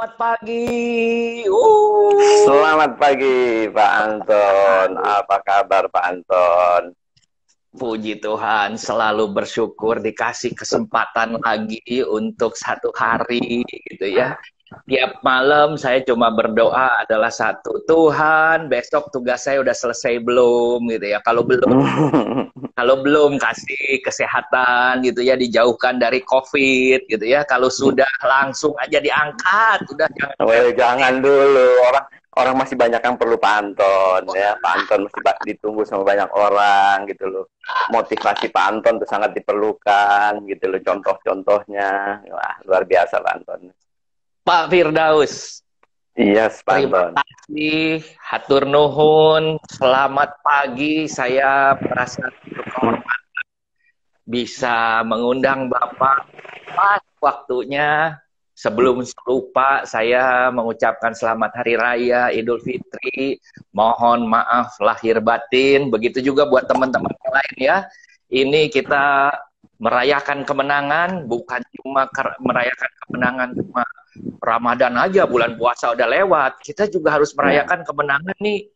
Selamat pagi. Selamat pagi Pak Anton. Apa kabar Pak Anton? Puji Tuhan, selalu bersyukur dikasih kesempatan lagi untuk satu hari gitu ya. Tiap malam saya cuma berdoa adalah satu, Tuhan, besok tugas saya udah selesai belum gitu ya. Kalau belum kasih kesehatan gitu ya, dijauhkan dari COVID gitu ya. Kalau sudah langsung aja diangkat, udah jangan. Jangan dulu, orang masih banyak yang perlu Pak Anton ya. Pak Anton masih ditunggu sama banyak orang gitu loh. Motivasi Pak Anton itu sangat diperlukan gitu loh, contoh-contohnya. Wah, luar biasa Pak Anton. Pak Firdaus, Iya, Pak terima Anton. kasih, hatur nuhun, selamat pagi. Saya merasa terhormat bisa mengundang Bapak pas waktunya. Sebelum lupa, saya mengucapkan selamat Hari Raya Idul Fitri. Mohon maaf lahir batin. Begitu juga buat teman-teman yang lain ya. Ini kita merayakan kemenangan, bukan cuma merayakan kemenangan cuma Ramadan aja, bulan puasa udah lewat. Kita juga harus merayakan kemenangan nih.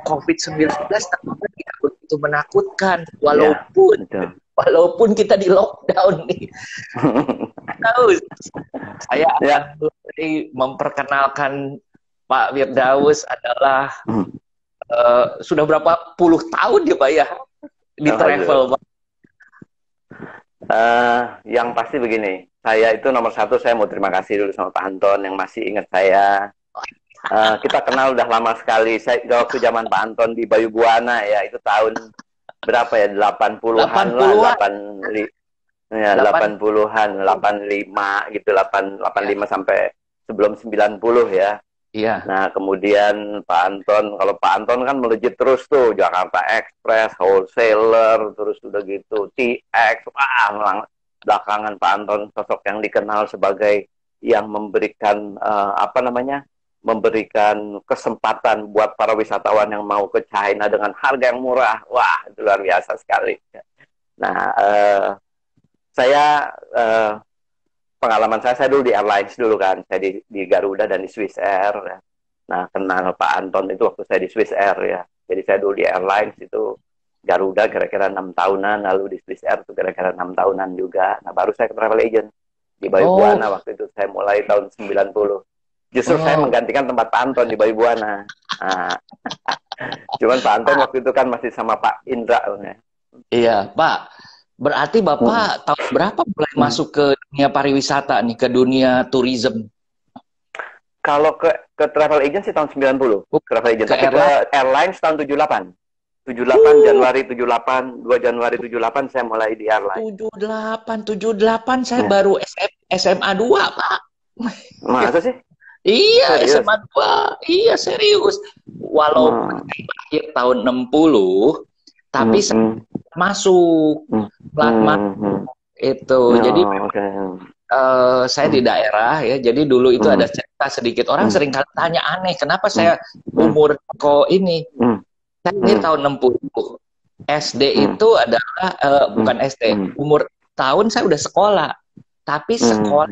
COVID-19 ternyata tidak begitu menakutkan, walaupun kita di lockdown nih. Saya akan memperkenalkan Pak Firdaus adalah sudah berapa puluh tahun ya Pak ya di travel Pak? Yang pasti begini, saya itu nomor satu, saya mau terima kasih dulu sama Pak Anton yang masih ingat saya. Kita kenal udah lama sekali. Saya waktu zaman Pak Anton di Bayu Buana ya, itu tahun berapa ya, 80-an lah, 80-an, 85 gitu, 85 sampai sebelum 90 ya. Iya. Nah, kemudian Pak Anton, kalau Pak Anton kan melejit terus tuh, Jakarta Express, wholesaler, terus udah gitu, TX, belakangan Pak Anton sosok yang dikenal sebagai yang memberikan, memberikan kesempatan buat para wisatawan yang mau ke China dengan harga yang murah. Wah, itu luar biasa sekali. Nah, pengalaman saya dulu di airlines dulu kan, saya di Garuda dan di Swiss Air ya. Nah, kenal Pak Anton itu waktu saya di Swiss Air ya. Jadi saya dulu di airlines itu Garuda kira-kira 6 tahunan, lalu di Swiss Air itu kira-kira 6 tahunan juga. Nah, baru saya ke travel agent di Bayu Buana waktu itu, saya mulai tahun 90. Justru saya menggantikan tempat Pak Anton di Bayu Buana. Nah, cuman Pak Anton waktu itu kan masih sama Pak Indra ya. Iya, Pak. Berarti Bapak tahun berapa mulai masuk ke dunia pariwisata nih, ke dunia tourism? Kalau ke travel agent sih tahun 90. Travel agent. Tapi ke airlines tahun 78. 78 Januari 78, 2 Januari 78 saya mulai di airline. 78 saya baru SMA 2, Pak. Masa sih? Iya, serius? SMA 2. Iya, serius. Walaupun akhir tahun 60, tapi masuk itu. Jadi saya di daerah ya. Jadi dulu itu ada cerita sedikit. Orang sering tanya aneh, kenapa saya umur kok ini? Saya ini tahun 60. SD itu adalah bukan SD. Umur tahun saya udah sekolah. Tapi sekolah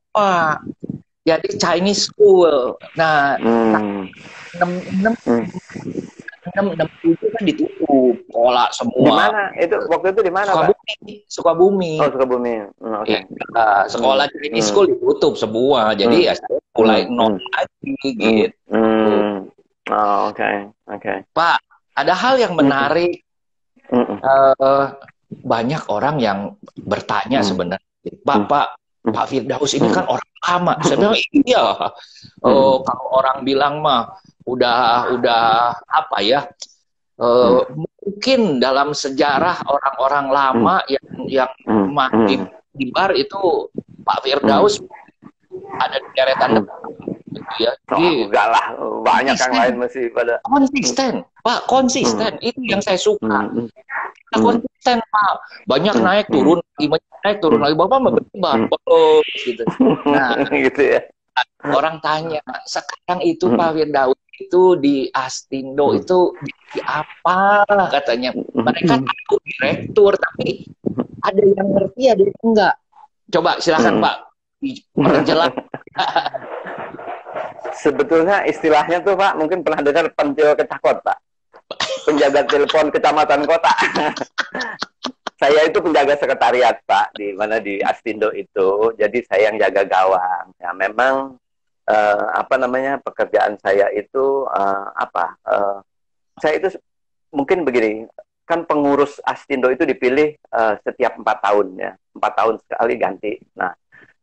Pak. Jadi Chinese school. Nah, 6 kan ditutup sekolah semua. Di mana? Itu waktu itu di mana, Pak? Sukabumi. Oh, Sukabumi. Okay. Ya, sekolah Chinese school ditutup semua. Jadi ya saya mulai nol lagi gitu. Oh, oke. Pak, ada hal yang menarik. Banyak orang yang bertanya sebenarnya, Pak Firdaus ini kan orang lama. Saya bilang iya. Kalau orang bilang mah udah apa ya? Mungkin dalam sejarah orang-orang lama yang mati di bar itu Pak Firdaus ada di deretan depan. Gitu ya. Enggak lah, banyak yang lain masih pada konsisten, Pak, konsisten. Itu yang saya suka. Kita konsisten, Pak. Banyak naik turun, naik turun lagi. Bapak mau berubah, gitu. Nah, gitu ya. Orang tanya, sekarang itu Pak Firdaus itu di Astindo itu di apa katanya? Mereka tahu direktur, tapi ada yang ngerti, ada yang enggak. Coba silakan Pak, perjelas. Sebetulnya istilahnya tuh Pak, mungkin pernah dengar pentil kecakot Pak. Penjaga telepon kecamatan kota. Saya itu penjaga sekretariat Pak, di mana di Astindo itu. Jadi saya yang jaga gawang. Ya memang apa namanya, pekerjaan saya itu saya itu mungkin begini, kan pengurus Astindo itu dipilih setiap 4 tahun ya, 4 tahun sekali ganti. Nah,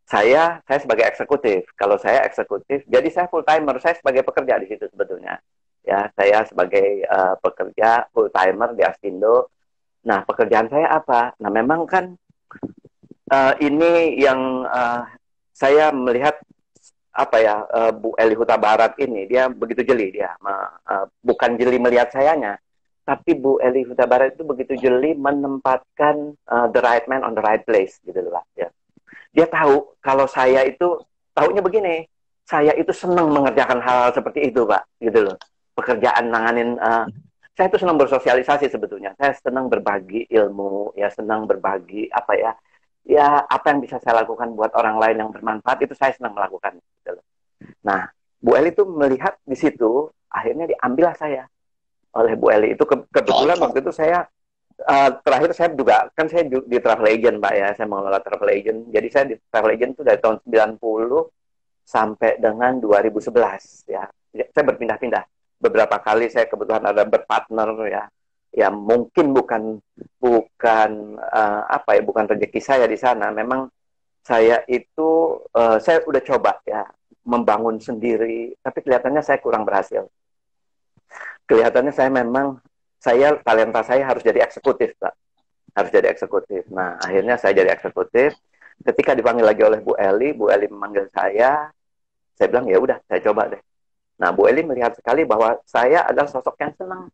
saya sebagai eksekutif. Kalau saya eksekutif, jadi saya full timer. Saya sebagai pekerja di situ sebetulnya. Ya, saya sebagai pekerja full timer di Astindo. Nah, pekerjaan saya apa? Nah, memang kan ini yang saya melihat apa ya, Bu Eli Huta Barat ini, dia begitu jeli dia, bukan jeli melihat sayanya, tapi Bu Eli Huta Barat itu begitu jeli menempatkan the right man on the right place gitu loh Pak. Ya. Dia tahu kalau saya itu taunya begini, saya itu senang mengerjakan hal seperti itu Pak, gitu loh. Pekerjaan nanganin, saya itu senang bersosialisasi sebetulnya, saya senang berbagi ilmu, ya senang berbagi apa ya apa yang bisa saya lakukan buat orang lain yang bermanfaat, itu saya senang melakukan. Gitu. Nah, Bu Eli itu melihat di situ, akhirnya diambillah saya oleh Bu Eli. Itu kebetulan waktu itu saya terakhir saya juga, kan saya di travel agent Pak ya, saya mengelola travel agent. Jadi saya di travel agent itu dari tahun 90 sampai dengan 2011 ya. Saya berpindah-pindah. Beberapa kali saya kebetulan ada berpartner ya. Ya mungkin bukan bukan rezeki saya di sana. Memang saya itu saya udah coba ya membangun sendiri, tapi kelihatannya saya kurang berhasil. Kelihatannya talenta saya harus jadi eksekutif Pak. Harus jadi eksekutif. Nah, akhirnya saya jadi eksekutif. Ketika dipanggil lagi oleh Bu Eli memanggil saya bilang ya udah, saya coba deh. Nah, Bu Eli melihat sekali bahwa saya adalah sosok yang senang.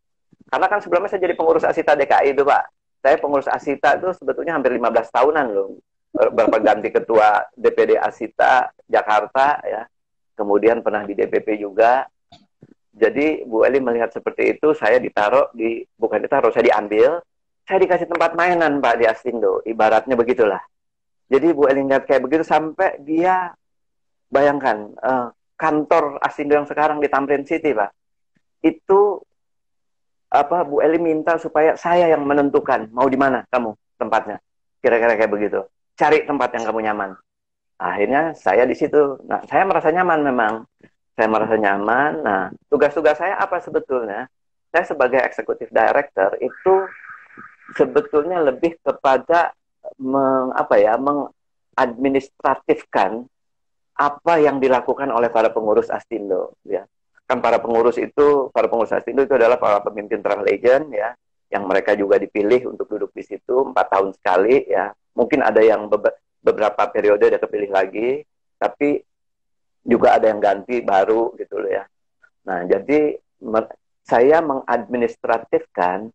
Karena kan sebelumnya saya jadi pengurus Asita DKI itu Pak. Saya pengurus Asita itu sebetulnya hampir 15 tahunan loh. Berapa ganti ketua DPD Asita Jakarta ya. Kemudian pernah di DPP juga. Jadi Bu Eli melihat seperti itu, saya saya diambil, saya dikasih tempat mainan Pak di Astindo. Ibaratnya begitulah. Jadi Bu Eli lihat kayak begitu sampai dia bayangkan kantor Astindo yang sekarang di Tamrin City Pak. Itu Bu Eli minta supaya saya yang menentukan mau di mana kamu tempatnya, kira-kira kayak begitu, cari tempat yang kamu nyaman. Akhirnya saya di situ. Nah, saya merasa nyaman memang, saya merasa nyaman. Nah, tugas-tugas saya apa sebetulnya? Saya sebagai executive director itu sebetulnya lebih kepada mengadministratifkan apa yang dilakukan oleh para pengurus Astindo ya. Kan para pengurus Astindo itu adalah para pemimpin travel agent ya, yang mereka juga dipilih untuk duduk di situ 4 tahun sekali ya. Mungkin ada yang beberapa periode ada kepilih lagi, tapi juga ada yang ganti baru gitu loh ya. Nah, jadi saya mengadministratifkan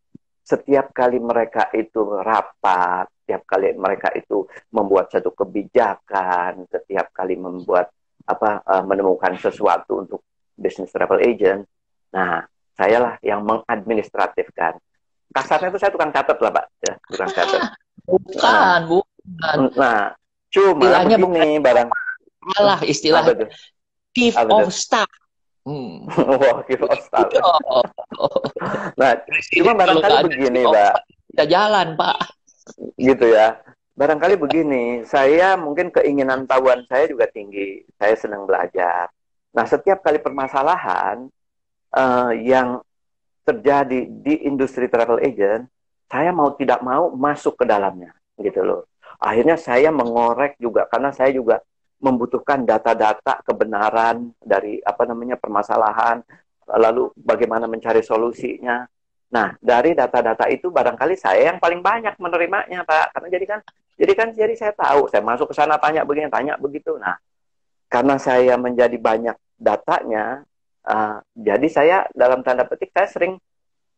setiap kali mereka itu rapat, setiap kali mereka itu membuat satu kebijakan, setiap kali menemukan sesuatu untuk business travel agent. Nah, saya lah yang mengadministratifkan. Kasarnya itu saya tukang catat lah Pak, ya, tukang catat. Bukan. Nah, cuma begini barang. Malah istilahnya chief of staff. Wah, chief of staff. Nah, cuma barangkali begini Pak. Kita jalan Pak. Gitu ya. Barangkali begini, saya mungkin keinginan tahuan saya juga tinggi. Saya senang belajar. Nah, setiap kali permasalahan yang terjadi di industri travel agent, saya mau tidak mau masuk ke dalamnya, gitu loh. Akhirnya saya mengorek juga, karena saya juga membutuhkan data-data kebenaran dari permasalahan, lalu bagaimana mencari solusinya. Nah, dari data-data itu barangkali saya yang paling banyak menerimanya, Pak. Karena jadi saya tahu, saya masuk ke sana tanya begini, tanya begitu. Nah, karena saya menjadi banyak datanya, jadi saya dalam tanda petik saya sering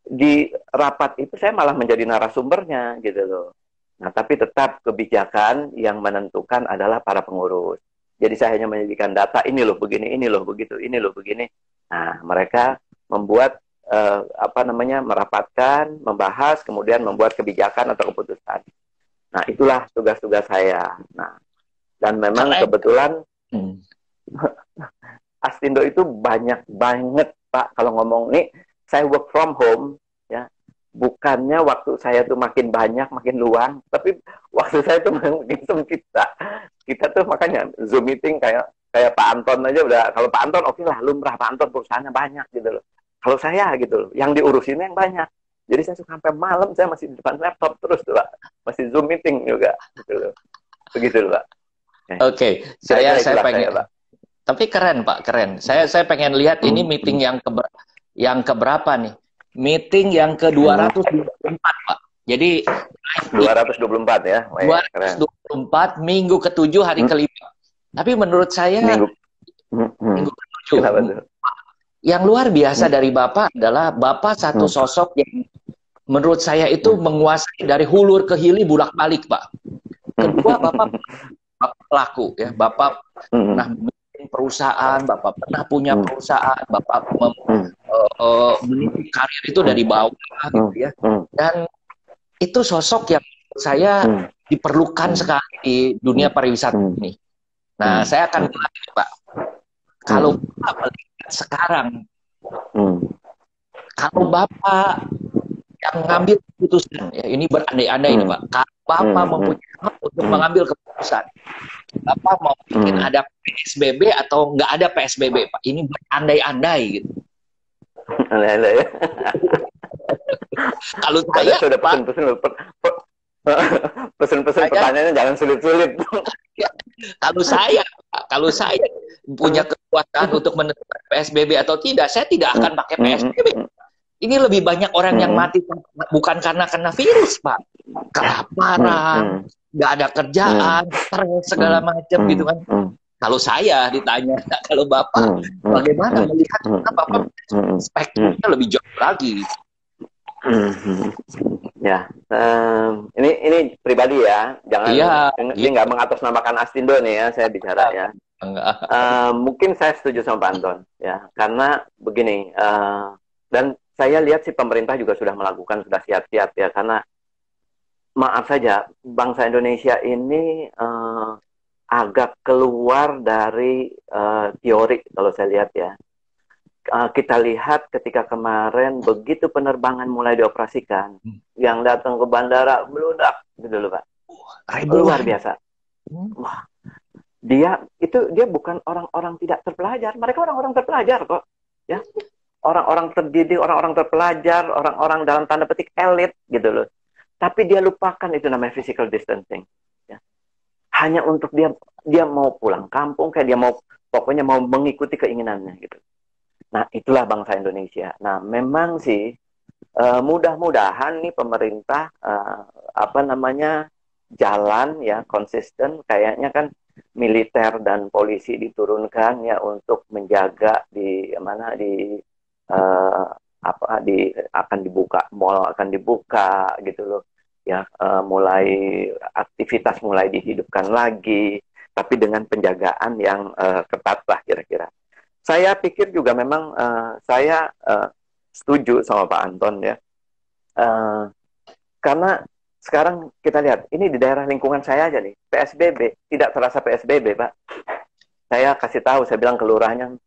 di rapat itu saya malah menjadi narasumbernya gitu loh. Nah, tapi tetap kebijakan yang menentukan adalah para pengurus. Jadi saya hanya menyajikan data, ini loh begini, ini loh begitu, ini loh begini. Nah, mereka membuat merapatkan, membahas, kemudian membuat kebijakan atau keputusan. Nah, itulah tugas-tugas saya. Nah, dan memang kebetulan Astindo itu banyak banget Pak. Kalau ngomong nih, saya work from home, ya. Bukannya waktu saya tuh makin banyak, makin luang, tapi waktu saya tuh makin sempit. Kita tuh makanya Zoom meeting kayak Pak Anton aja udah. Kalau Pak Anton oke lah, lumrah Pak Anton perusahaannya banyak gitu loh. Kalau saya gitu loh, yang diurusinnya yang banyak. Jadi saya suka sampai malam saya masih di depan laptop terus tuh Pak. Masih Zoom meeting juga gitu loh. Begitu loh Pak. Oke, saya pengen. Tapi keren Pak, keren. Saya pengen lihat ini meeting yang keberapa nih? Meeting yang ke-224 Pak. Jadi 224 ya. 224 minggu ke-7 hari kelima. Tapi menurut saya minggu ke-7. Yang luar biasa dari Bapak adalah Bapak satu sosok yang menurut saya itu menguasai dari hulur ke hilir bolak-balik Pak. Kedua Bapak pelaku ya, Bapak pernah bikin perusahaan, Bapak pernah punya perusahaan, Bapak meniti karir itu dari bawah gitu ya. Dan itu sosok yang saya diperlukan sekali di dunia pariwisata ini. Nah, saya akan bilang ini Pak, kalau Bapak melihat sekarang, kalau Bapak yang mengambil keputusan, ya ini berandai-andai ini Pak, kalau Bapak mempunyai hak untuk mengambil keputusan, Bapak mau bikin ada PSBB atau nggak ada PSBB Pak? Ini berandai-andai gitu. Andai-andai ya. Kalau saya sudah pesen pertanyaannya jangan sulit-sulit. Ya, kalau saya punya kekuatan untuk menentukan PSBB atau tidak, saya tidak akan pakai PSBB. Ini lebih banyak orang yang mati bukan karena kena virus, Pak. Kelaparan, nggak ada kerjaan, stres segala macam gitu kan. Kalau saya ditanya, kalau Bapak bagaimana melihat Bapak spektrumnya lebih jauh lagi? Ya, ini pribadi ya, jangan ini nggak mengatasnamakan Astindo nih ya, saya bicara ya. Mungkin saya setuju sama Pak Anton ya, karena begini, dan saya lihat sih pemerintah juga sudah melakukan, sudah siap-siap ya, karena maaf saja bangsa Indonesia ini agak keluar dari teori kalau saya lihat ya. Kita lihat ketika kemarin begitu penerbangan mulai dioperasikan, yang datang ke bandara meludak gitu loh Pak. Luar biasa. Wah, dia bukan orang-orang tidak terpelajar, mereka orang-orang terpelajar kok. Ya, orang-orang terdidik, orang-orang terpelajar, orang-orang dalam tanda petik elit gitu loh. Tapi dia lupakan itu namanya physical distancing. Ya. Hanya untuk dia mau pulang kampung, kayak dia mau pokoknya mau mengikuti keinginannya gitu. Nah, itulah bangsa Indonesia. Nah, memang sih mudah-mudahan nih pemerintah jalan ya konsisten, kayaknya kan militer dan polisi diturunkan ya untuk menjaga akan dibuka mall, akan dibuka gitu loh. Ya, mulai aktivitas mulai dihidupkan lagi, tapi dengan penjagaan yang ketat lah kira-kira. Saya pikir juga memang saya setuju sama Pak Anton ya, karena sekarang kita lihat ini di daerah lingkungan saya aja nih PSBB tidak terasa PSBB Pak. Saya kasih tahu, saya bilang ke lurahnya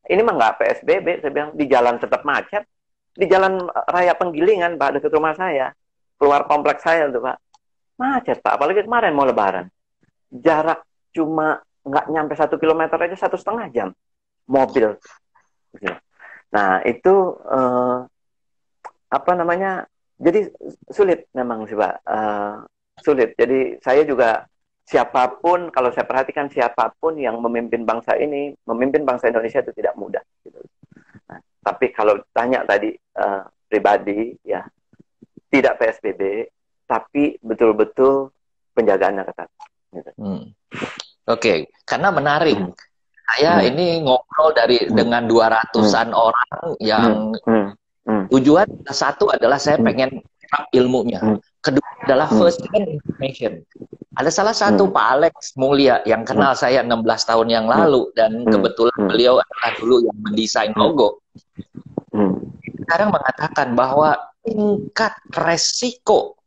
ini mah nggak PSBB, saya bilang di jalan tetap macet, di jalan raya Penggilingan Pak dekat rumah saya, keluar kompleks saya tuh Pak macet Pak, apalagi kemarin mau Lebaran, jarak cuma nggak nyampe 1 kilometer aja 1,5 jam. Mobil. Nah, itu jadi sulit memang sih Pak. Sulit. Jadi saya juga siapapun, kalau saya perhatikan siapapun yang memimpin bangsa ini, memimpin bangsa Indonesia itu tidak mudah. Gitu. Nah, tapi kalau tanya tadi pribadi, ya tidak PSBB, tapi betul-betul penjagaannya ketat. Gitu. Oke, karena menarik. Saya ini ngobrol dengan 200-an orang yang tujuan satu adalah saya pengen ilmunya. Kedua adalah first hand information. Ada salah satu Pak Alex Mulia yang kenal saya 16 tahun yang lalu dan kebetulan beliau adalah dulu yang mendesain logo. Sekarang mengatakan bahwa tingkat resiko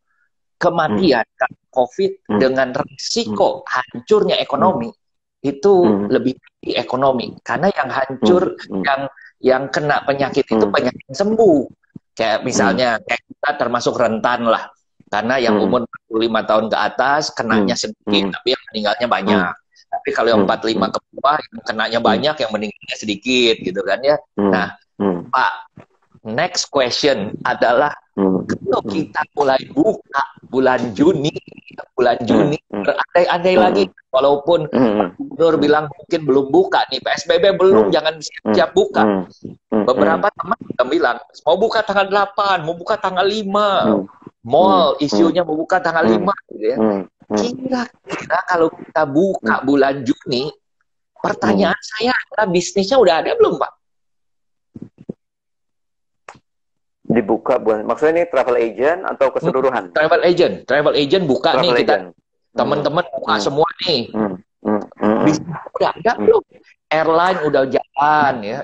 kematian COVID dengan resiko hancurnya ekonomi itu Hmm. lebih tinggi ekonomi. Karena yang hancur, yang kena penyakit itu banyak yang sembuh. Kayak misalnya kayak kita termasuk rentan lah. Karena yang umur 45 tahun ke atas kenanya sedikit, tapi yang meninggalnya banyak. Tapi kalau yang 45 ke bawah, yang kenanya banyak, yang meninggalnya sedikit, gitu kan ya. Nah, Pak, next question adalah kalau kita mulai buka bulan Juni, berandai-andai lagi, walaupun Pak Gubernur bilang mungkin belum buka nih, PSBB belum, jangan siap-siap buka. Beberapa teman sudah bilang, mau buka tanggal 8, mau buka tanggal 5, mall isunya mau buka tanggal 5, gitu ya. Kira-kira kalau kita buka bulan Juni, pertanyaan saya adalah bisnisnya udah ada belum, Pak? Dibuka bulan, maksudnya ini travel agent atau keseluruhan? Travel agent buka travel nih kita, agent. teman-teman buka semua nih. Bisnis udah ada belum? Airline udah jalan ya,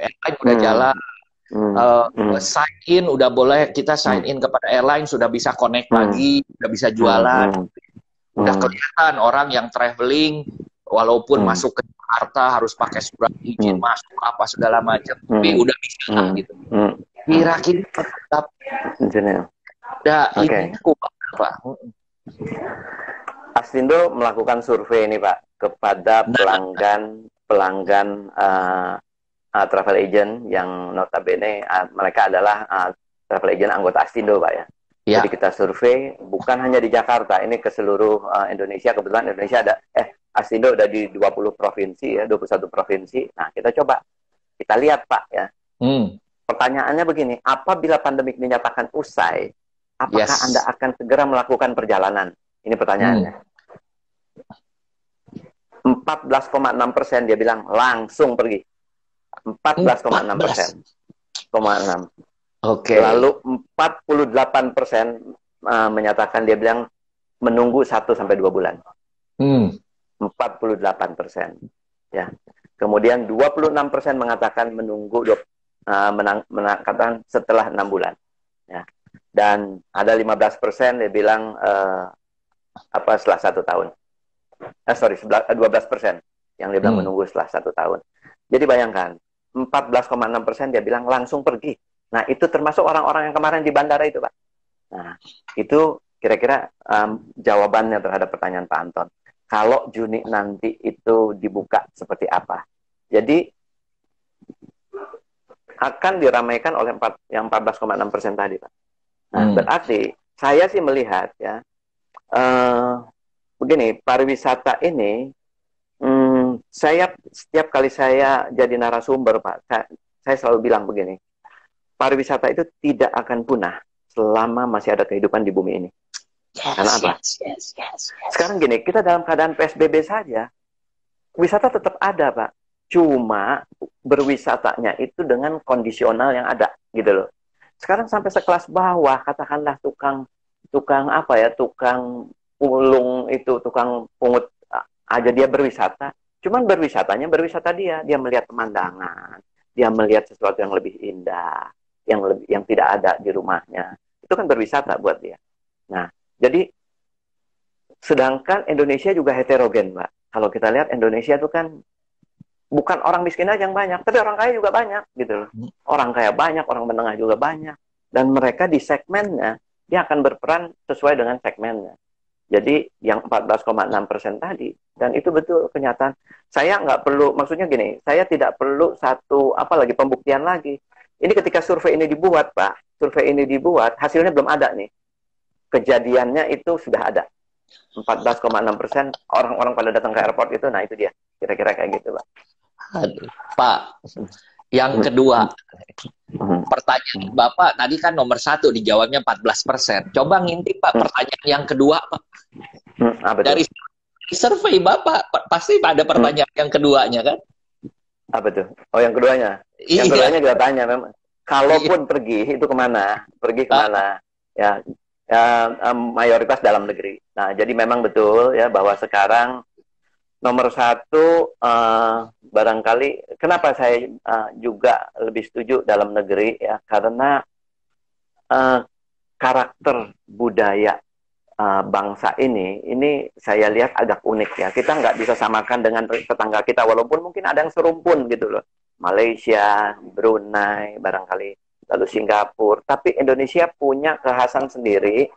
sign in udah boleh, kita sign in kepada airline, sudah bisa connect lagi, udah bisa jualan, udah kelihatan orang yang traveling walaupun masuk ke Jakarta harus pakai surat izin masuk apa segala macam, tapi udah bisa gitu. Kira-kira tetap udah ini apa? Astindo melakukan survei ini Pak kepada pelanggan travel agent yang notabene mereka adalah travel agent anggota Astindo Pak ya. Jadi kita survei bukan hanya di Jakarta, ini ke seluruh Indonesia. Kebetulan Indonesia ada Astindo udah di 20 provinsi ya, 21 provinsi. Nah, kita coba kita lihat Pak ya. Pertanyaannya begini, apabila pandemik dinyatakan usai, apakah Anda akan segera melakukan perjalanan? Ini pertanyaannya. 14,6% dia bilang langsung pergi. 14,6%. Oke. Lalu 48% menyatakan dia bilang menunggu 1 sampai 2 bulan. 48%. Ya. Kemudian 26% mengatakan menunggu menangkapkan setelah 6 bulan. Ya. Dan ada 15% dia bilang setelah 1 tahun. 12% yang dia bilang menunggu setelah 1 tahun. Jadi bayangkan, 14,6% dia bilang langsung pergi. Nah, itu termasuk orang-orang yang kemarin di bandara itu, Pak. Nah, itu kira-kira jawabannya terhadap pertanyaan Pak Anton. Kalau Juni nanti itu dibuka seperti apa? Jadi, akan diramaikan oleh yang 14,6% tadi, Pak. Nah, berarti saya sih melihat ya, begini, pariwisata ini, saya setiap kali saya jadi narasumber, Pak, saya selalu bilang begini, pariwisata itu tidak akan punah selama masih ada kehidupan di bumi ini. Karena apa? Sekarang gini, kita dalam keadaan PSBB saja, wisata tetap ada, Pak. Cuma berwisatanya itu dengan kondisional yang ada, gitu loh. Sekarang sampai sekelas bawah, katakanlah tukang pulung itu, tukang pungut aja dia berwisata. Cuman berwisatanya berwisata dia melihat pemandangan, dia melihat sesuatu yang lebih indah, yang tidak ada di rumahnya. Itu kan berwisata buat dia. Nah, jadi sedangkan Indonesia juga heterogen, Pak. Kalau kita lihat Indonesia itu kan bukan orang miskin aja yang banyak, tapi orang kaya juga banyak, gitu loh. Orang kaya banyak, orang menengah juga banyak. Dan mereka di segmennya, dia akan berperan sesuai dengan segmennya. Jadi yang 14,6% tadi, dan itu betul kenyataan. Saya nggak perlu, maksudnya gini, saya tidak perlu pembuktian lagi. Ini ketika survei ini dibuat, Pak, hasilnya belum ada nih. Kejadiannya itu sudah ada. 14,6% orang-orang pada datang ke airport itu, nah itu dia. Kira-kira kayak gitu, Pak. Aduh, Pak, yang kedua, pertanyaan Bapak tadi kan nomor 1 dijawabnya 14%. Coba ngintip Pak, pertanyaan yang kedua Pak. Dari survei Bapak pasti ada pertanyaan yang keduanya kan? Apa tuh? Oh, yang keduanya. Yang keduanya kita tanya memang. Kalaupun pergi itu kemana? Pergi kemana? Ya, mayoritas dalam negeri. Nah, jadi memang betul ya bahwa sekarang nomor 1 barangkali kenapa saya juga lebih setuju dalam negeri ya, karena karakter budaya bangsa ini saya lihat agak unik ya. Kita nggak bisa samakan dengan tetangga kita, walaupun mungkin ada yang serumpun gitu loh. Malaysia, Brunei, barangkali, lalu Singapura. Tapi Indonesia punya kekhasan sendiri.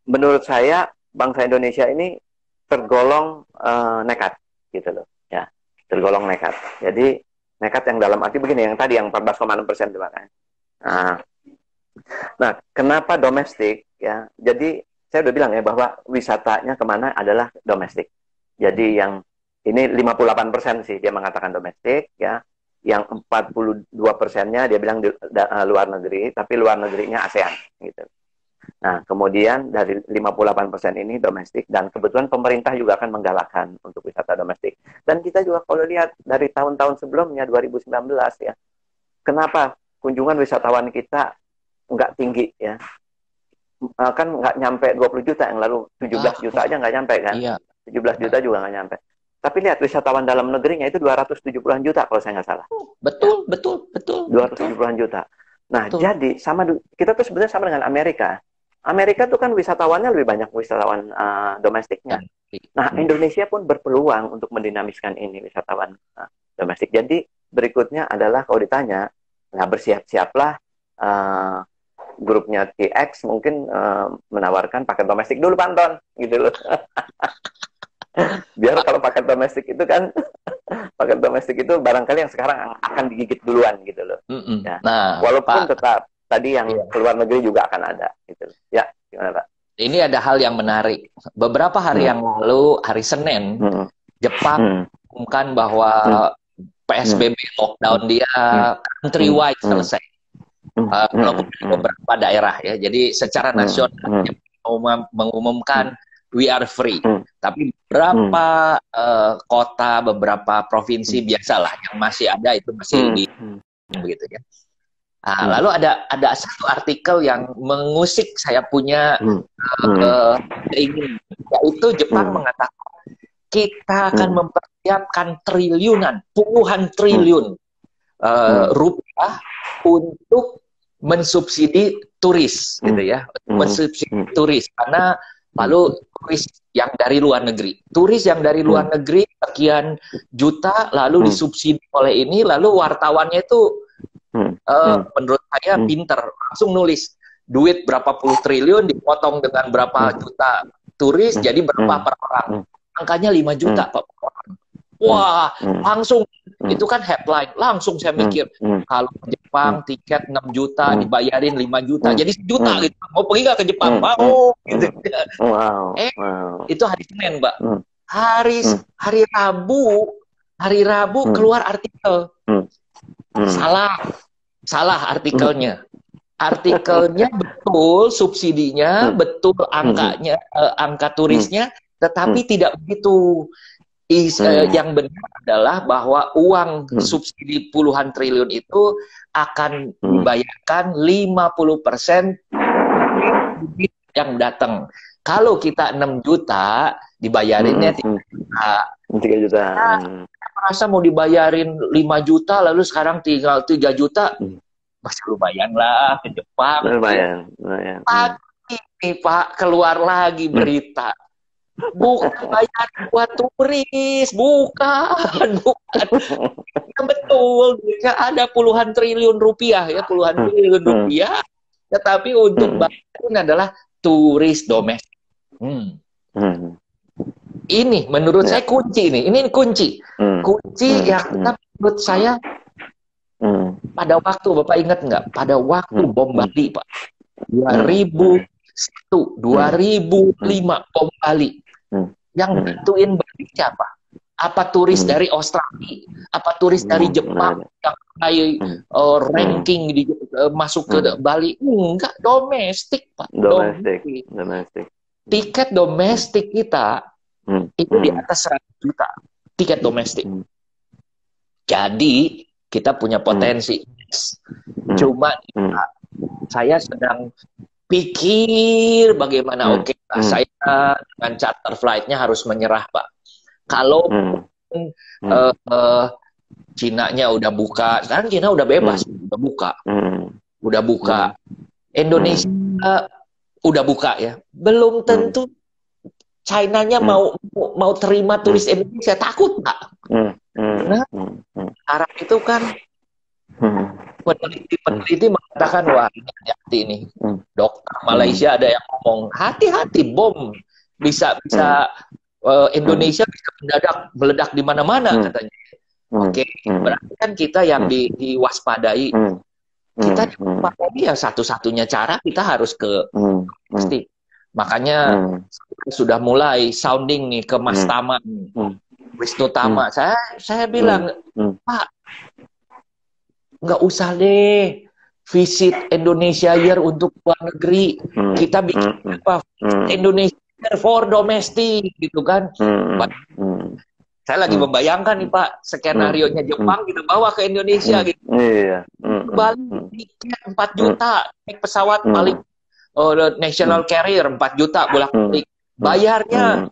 Menurut saya, bangsa Indonesia ini tergolong nekat gitu loh. Ya, tergolong nekat. Jadi, nekat yang dalam arti begini, yang tadi yang 14,6% itu kan. Nah, kenapa domestik ya? Jadi saya udah bilang ya bahwa wisatanya kemana adalah domestik. Jadi yang ini 58% sih dia mengatakan domestik ya. Yang 42%-nya dia bilang luar negeri, tapi luar negerinya ASEAN gitu. Nah, kemudian dari 58% ini domestik, dan kebetulan pemerintah juga akan menggalakkan untuk wisata domestik. Dan kita juga kalau lihat dari tahun-tahun sebelumnya 2019 ya. Kenapa kunjungan wisatawan kita nggak tinggi ya? Kan nggak nyampe 20 juta, yang lalu 17 juta aja nggak nyampe kan? Iya. 17 juta juga nggak nyampe. Tapi lihat wisatawan dalam negerinya itu 270-an juta kalau saya nggak salah. Betul. 270-an juta. Nah, jadi kita tuh sebenarnya sama dengan Amerika. Amerika tuh kan wisatawannya lebih banyak wisatawan domestiknya. Nah, Indonesia pun berpeluang untuk mendinamiskan ini wisatawan domestik. Jadi berikutnya adalah kalau ditanya, nah bersiap-siaplah grupnya TX mungkin menawarkan paket domestik dulu, Pak Anton, gitu loh. Biar kalau paket domestik itu kan paket domestik itu barangkali yang sekarang akan digigit duluan gitu loh. Ya. Nah, walaupun tetap tadi yang keluar negeri juga akan ada gitu. Ya, gimana Pak? Ini ada hal yang menarik. Beberapa hari yang lalu, hari Senin, Jepang mengumumkan bahwa PSBB lockdown dia countrywide selesai. Walaupun beberapa daerah ya. Jadi secara nasional mengumumkan we are free. Tapi beberapa kota, beberapa provinsi biasalah yang masih ada itu masih di begitu ya. Nah, lalu ada satu artikel yang mengusik saya punya keinginan, yaitu Jepang mengatakan kita akan mempersiapkan puluhan triliun rupiah untuk mensubsidi turis gitu ya, mensubsidi turis karena lalu turis yang dari luar negeri sekian juta lalu disubsidi oleh ini, lalu wartawannya itu menurut saya pinter, langsung nulis duit berapa puluh triliun dipotong dengan berapa juta turis jadi berapa per orang, angkanya 5 juta Pak. Wah, langsung itu kan headline, langsung saya mikir kalau ke Jepang tiket 6 juta dibayarin 5 juta jadi 1 juta gitu, mau pergi nggak ke Jepang? Mau gitu. Itu hari Senin Mbak. Hari Rabu keluar artikel salah artikelnya betul subsidinya, betul angka turisnya, tetapi tidak begitu. Yang benar adalah bahwa uang subsidi puluhan triliun itu akan dibayarkan 50% yang datang. Kalau kita 6 juta dibayarinnya 3 juta. Masa mau dibayarin 5 juta lalu sekarang tinggal 3 juta, masih lumayan lah ke Jepang. Lumayan. Pagi Pak keluar lagi berita. Bukan bayar buat turis, bukan. Ya, betul, ada puluhan triliun rupiah, tetapi untuk bayarin adalah turis domestik. Ini menurut saya kunci ini kunci yang menurut saya pada waktu, Bapak ingat nggak? Pada waktu bom Bali Pak, 2001, 2005 bom Bali. Yang nentuin Bali siapa? Apa turis dari Australia? Apa turis dari Jepang yang ranking masuk ke Bali? Enggak, domestik Pak. Domestik. Tiket domestik kita itu di atas 100 juta. Tiket domestik. Jadi kita punya potensi. Cuma saya sedang pikir bagaimana saya dengan charter flight-nya harus menyerah Pak. Kalau Cina-nya udah buka, sekarang Cina udah bebas, udah buka. Indonesia udah buka ya, belum tentu China-nya mau terima turis Indonesia, takut nggak? Nah, Arab itu kan peneliti mengatakan, wah hati-hati ini. Dokter Malaysia ada yang ngomong, hati-hati bom bisa Indonesia bisa meledak di mana-mana katanya. Oke, berarti kan kita yang diwaspadai. Kita diwaspadai ya satu-satunya cara kita harus ke pasti. Makanya sudah mulai sounding nih ke Mas Tama, Wisnu Tama. Saya bilang, Pak, nggak usah deh visit Indonesia Year untuk luar negeri. Kita bikin apa? Indonesia Year for domestic gitu kan. Saya lagi membayangkan nih Pak, skenario-nya Jepang kita bawa ke Indonesia gitu. Balik tiket 4 juta, naik pesawat paling national carrier 4 juta bolak-balik. Bayarnya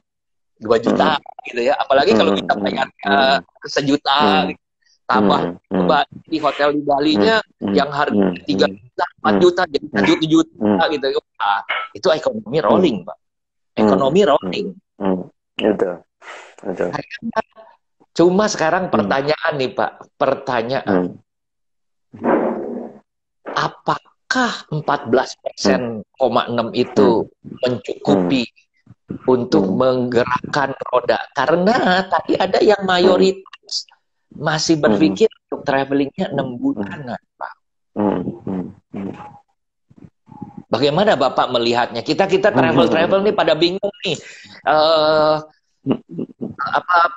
2 juta gitu ya. Apalagi kalau kita bayarnya 1 juta gitu. Tambah di hotel di Balinya yang harga 3 juta, 4 juta jadi 1 juta gitu. Nah, itu ekonomi rolling, Pak. Ekonomi rolling. Betul. Cuma sekarang pertanyaan nih Pak, pertanyaan. Apakah 14,6% itu mencukupi untuk menggerakkan roda? Karena tadi ada yang mayoritas masih berpikir untuk travelingnya 6 bulan, Pak. Bagaimana Bapak melihatnya? Kita travel nih pada bingung nih.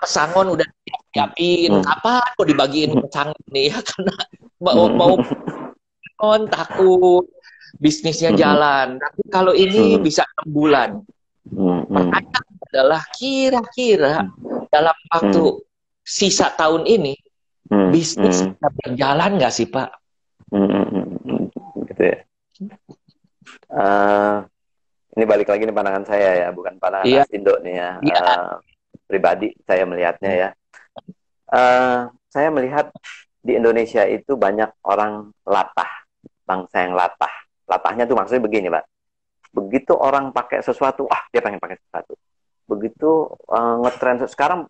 Pesangon udah disiapin, kapan mau dibagiin pesangon nih ya? Karena mau takut bisnisnya jalan. Tapi kalau ini bisa 6 bulan. Pertanyaan adalah kira-kira dalam waktu sisa tahun ini bisnis bisa berjalan nggak sih Pak? Gitu ya. Ini balik lagi nih pandangan saya ya, bukan pandangan Astindo nih ya. Pribadi saya melihatnya ya. Saya melihat di Indonesia itu banyak orang latah, bangsa yang latah. Latahnya tuh maksudnya begini, Pak. Begitu orang pakai sesuatu, dia pengen pakai sesuatu. Begitu ngetrend sekarang,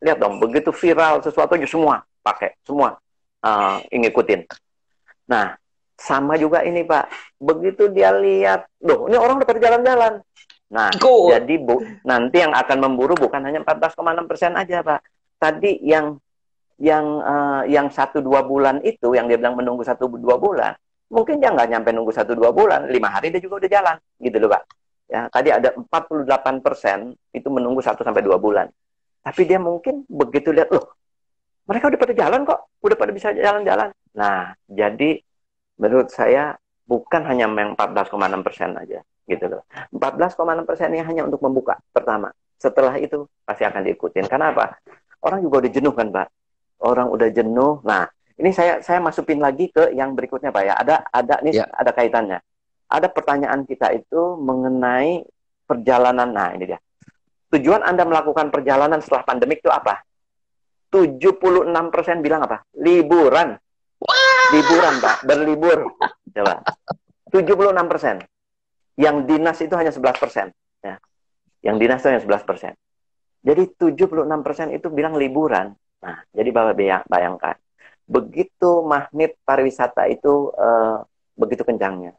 lihat dong, begitu viral sesuatu aja semua pakai, semua ngikutin. Nah, sama juga ini Pak. Begitu dia lihat, loh, ini orang udah pada jalan-jalan. Nah, jadi nanti yang akan memburu bukan hanya 14,6% aja Pak. Tadi yang 1-2 bulan itu, yang dia bilang menunggu 1-2 bulan, mungkin dia nggak nyampe nunggu 1-2 bulan, 5 hari dia juga udah jalan, gitu loh Pak. Ya, tadi ada 48% itu menunggu 1-2 bulan. Tapi dia mungkin begitu lihat, loh, mereka udah pada jalan kok, udah pada bisa jalan-jalan. Nah, jadi menurut saya bukan hanya yang 14,6% aja, gitu loh. 14,6% ini hanya untuk membuka pertama. Setelah itu pasti akan diikutin. Karena apa? Orang juga udah jenuh kan, Pak. Orang udah jenuh. Nah, ini saya masukin lagi ke yang berikutnya, Pak ya. Ada kaitannya. Ada pertanyaan kita itu mengenai perjalanan. Nah, ini dia. Tujuan Anda melakukan perjalanan setelah pandemik itu apa? 76% bilang apa? Liburan. Liburan, Pak. Berlibur. Coba. 76%. Yang dinas itu hanya 11%. Ya. Yang dinas itu hanya 11%. Jadi 76% itu bilang liburan. Nah, jadi Bapak bayangkan. Begitu magnet pariwisata itu begitu kencangnya.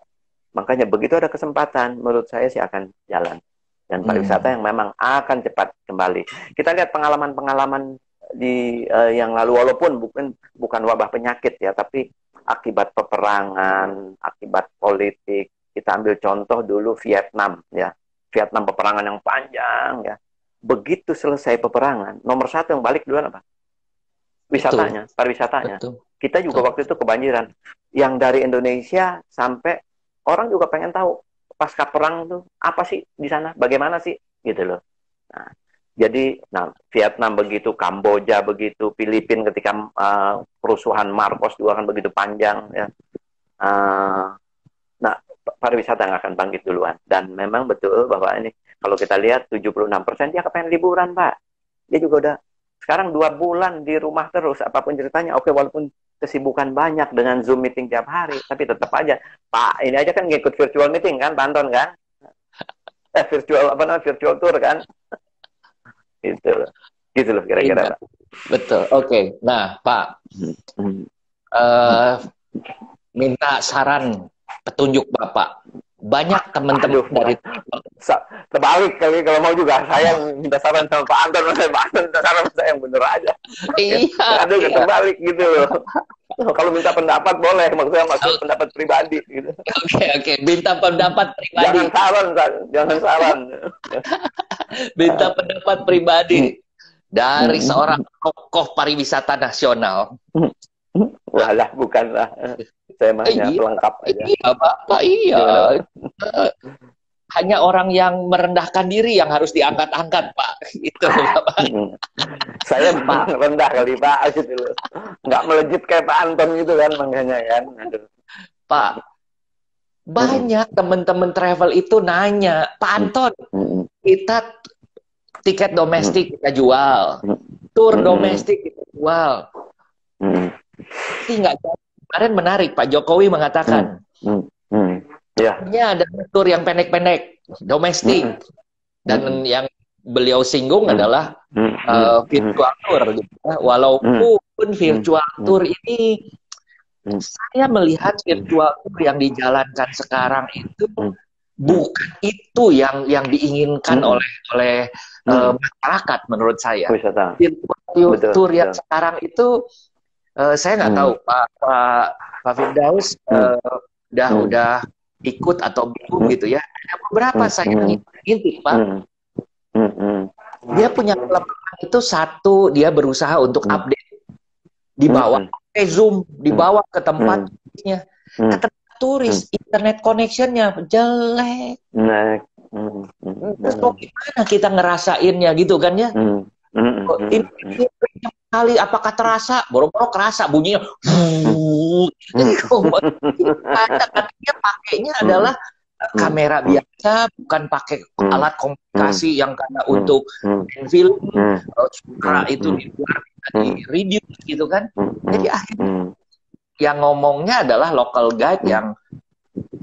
Makanya begitu ada kesempatan, menurut saya sih akan jalan. Dan pariwisata yang memang akan cepat kembali. Kita lihat pengalaman-pengalaman di yang lalu, walaupun bukan wabah penyakit ya, tapi akibat peperangan, akibat politik. Kita ambil contoh dulu Vietnam ya. Vietnam peperangan yang panjang ya. Begitu selesai peperangan, nomor 1 yang balik duluan apa? Wisatanya, pariwisatanya. Betul. Kita juga waktu itu kebanjiran. Yang dari Indonesia sampai orang juga pengen tahu pasca perang tuh apa sih di sana, bagaimana sih gitu loh. Nah, jadi Vietnam begitu, Kamboja begitu, Filipina ketika kerusuhan Marcos juga kan begitu panjang ya. Nah, pariwisata yang akan bangkit duluan. Dan memang betul bahwa ini kalau kita lihat 76% dia kepengen liburan, Pak. Dia juga udah sekarang 2 bulan di rumah terus, apapun ceritanya. Oke, walaupun kesibukan banyak dengan Zoom meeting tiap hari, tapi tetap aja, Pak, ini aja kan ngikut virtual meeting kan, Pak Anton kan? Virtual tour kan? Gitu loh. Gitu loh kira-kira, Pak. Betul. Oke. Nah, Pak, minta saran petunjuk Bapak. Banyak teman-teman dari terbalik kali kalau mau juga saya yang minta saran sama Pak Anton, Pak Anton minta saran sama saya yang bener aja. Iya. Aduh, terbalik gitu loh. Kalau minta pendapat boleh, maksudnya pendapat pribadi gitu. Oke, minta pendapat pribadi. Jangan saran. Minta pendapat pribadi dari seorang tokoh pariwisata nasional. Walah, bukanlah. Saya hanya pelengkap aja. Iya, Pak, iya. Hanya orang yang merendahkan diri yang harus diangkat-angkat, Pak. Itu, Pak. Saya rendah kali, Pak. Gitu loh. Nggak melejit kayak Pak Anton gitu kan, makanya kan. Aduh. Pak, banyak teman-teman travel itu nanya, Pak Anton, kita tiket domestik kita jual, tur domestik kita jual. Tapi nggak, kemarin menarik, Pak Jokowi mengatakan, ya ada tur yang pendek-pendek domestik, dan yang beliau singgung adalah virtual tour. Gitu. Walaupun virtual tour ini, saya melihat virtual tour yang dijalankan sekarang itu bukan itu yang diinginkan oleh masyarakat menurut saya. Virtual tour yang sekarang itu saya nggak tahu Pak Firdaus udah ikut atau belum gitu ya. Ada beberapa saya intip, Pak. Dia punya kelemahan itu satu, dia berusaha untuk update, dibawa ke Zoom, dibawa ke tempatnya, ke tempat turis, internet connectionnya jelek. Terus gimana kita ngerasainnya gitu kan ya? Ini kali apakah terasa? Boro-boro kerasa bunyinya. Artinya pakainya adalah kamera biasa, bukan pakai alat komunikasi yang karena untuk film, suara itu di luar di reduce gitu kan. Jadi akhirnya yang ngomongnya adalah local guide yang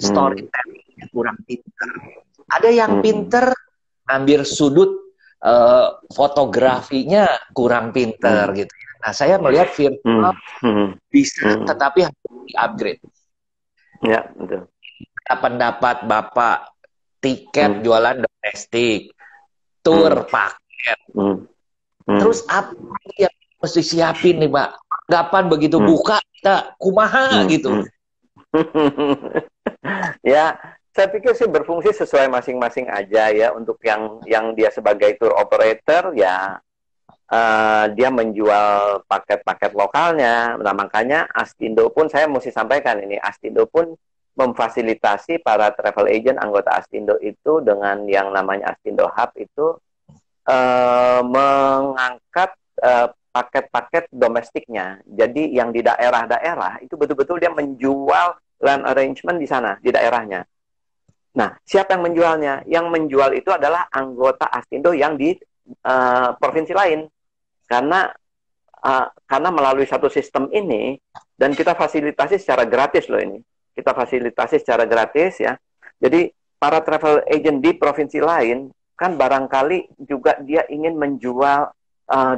storytelling-nya kurang pintar. Ada yang pinter ambil sudut fotografinya kurang pinter gitu. Nah, saya melihat virtual bisa, tetapi harus di-upgrade. Ya, betul. Pendapat Bapak, tiket jualan domestik, tur paket, terus apa yang mesti siapin nih, Pak? Kapan begitu buka kita kumaha gitu? Ya, saya pikir sih berfungsi sesuai masing-masing aja ya. Untuk yang dia sebagai tour operator ya, dia menjual paket-paket lokalnya. Nah, makanya Astindo pun, saya mesti sampaikan ini, Astindo pun memfasilitasi para travel agent anggota Astindo itu dengan yang namanya Astindo Hub itu mengangkat paket-paket domestiknya. Jadi yang di daerah-daerah itu betul-betul dia menjual land arrangement di sana, di daerahnya. Nah, siapa yang menjualnya? Yang menjual itu adalah anggota Astindo yang di provinsi lain. Karena melalui satu sistem ini, dan kita fasilitasi secara gratis loh ini. Kita fasilitasi secara gratis ya. Jadi para travel agent di provinsi lain, kan barangkali juga dia ingin menjual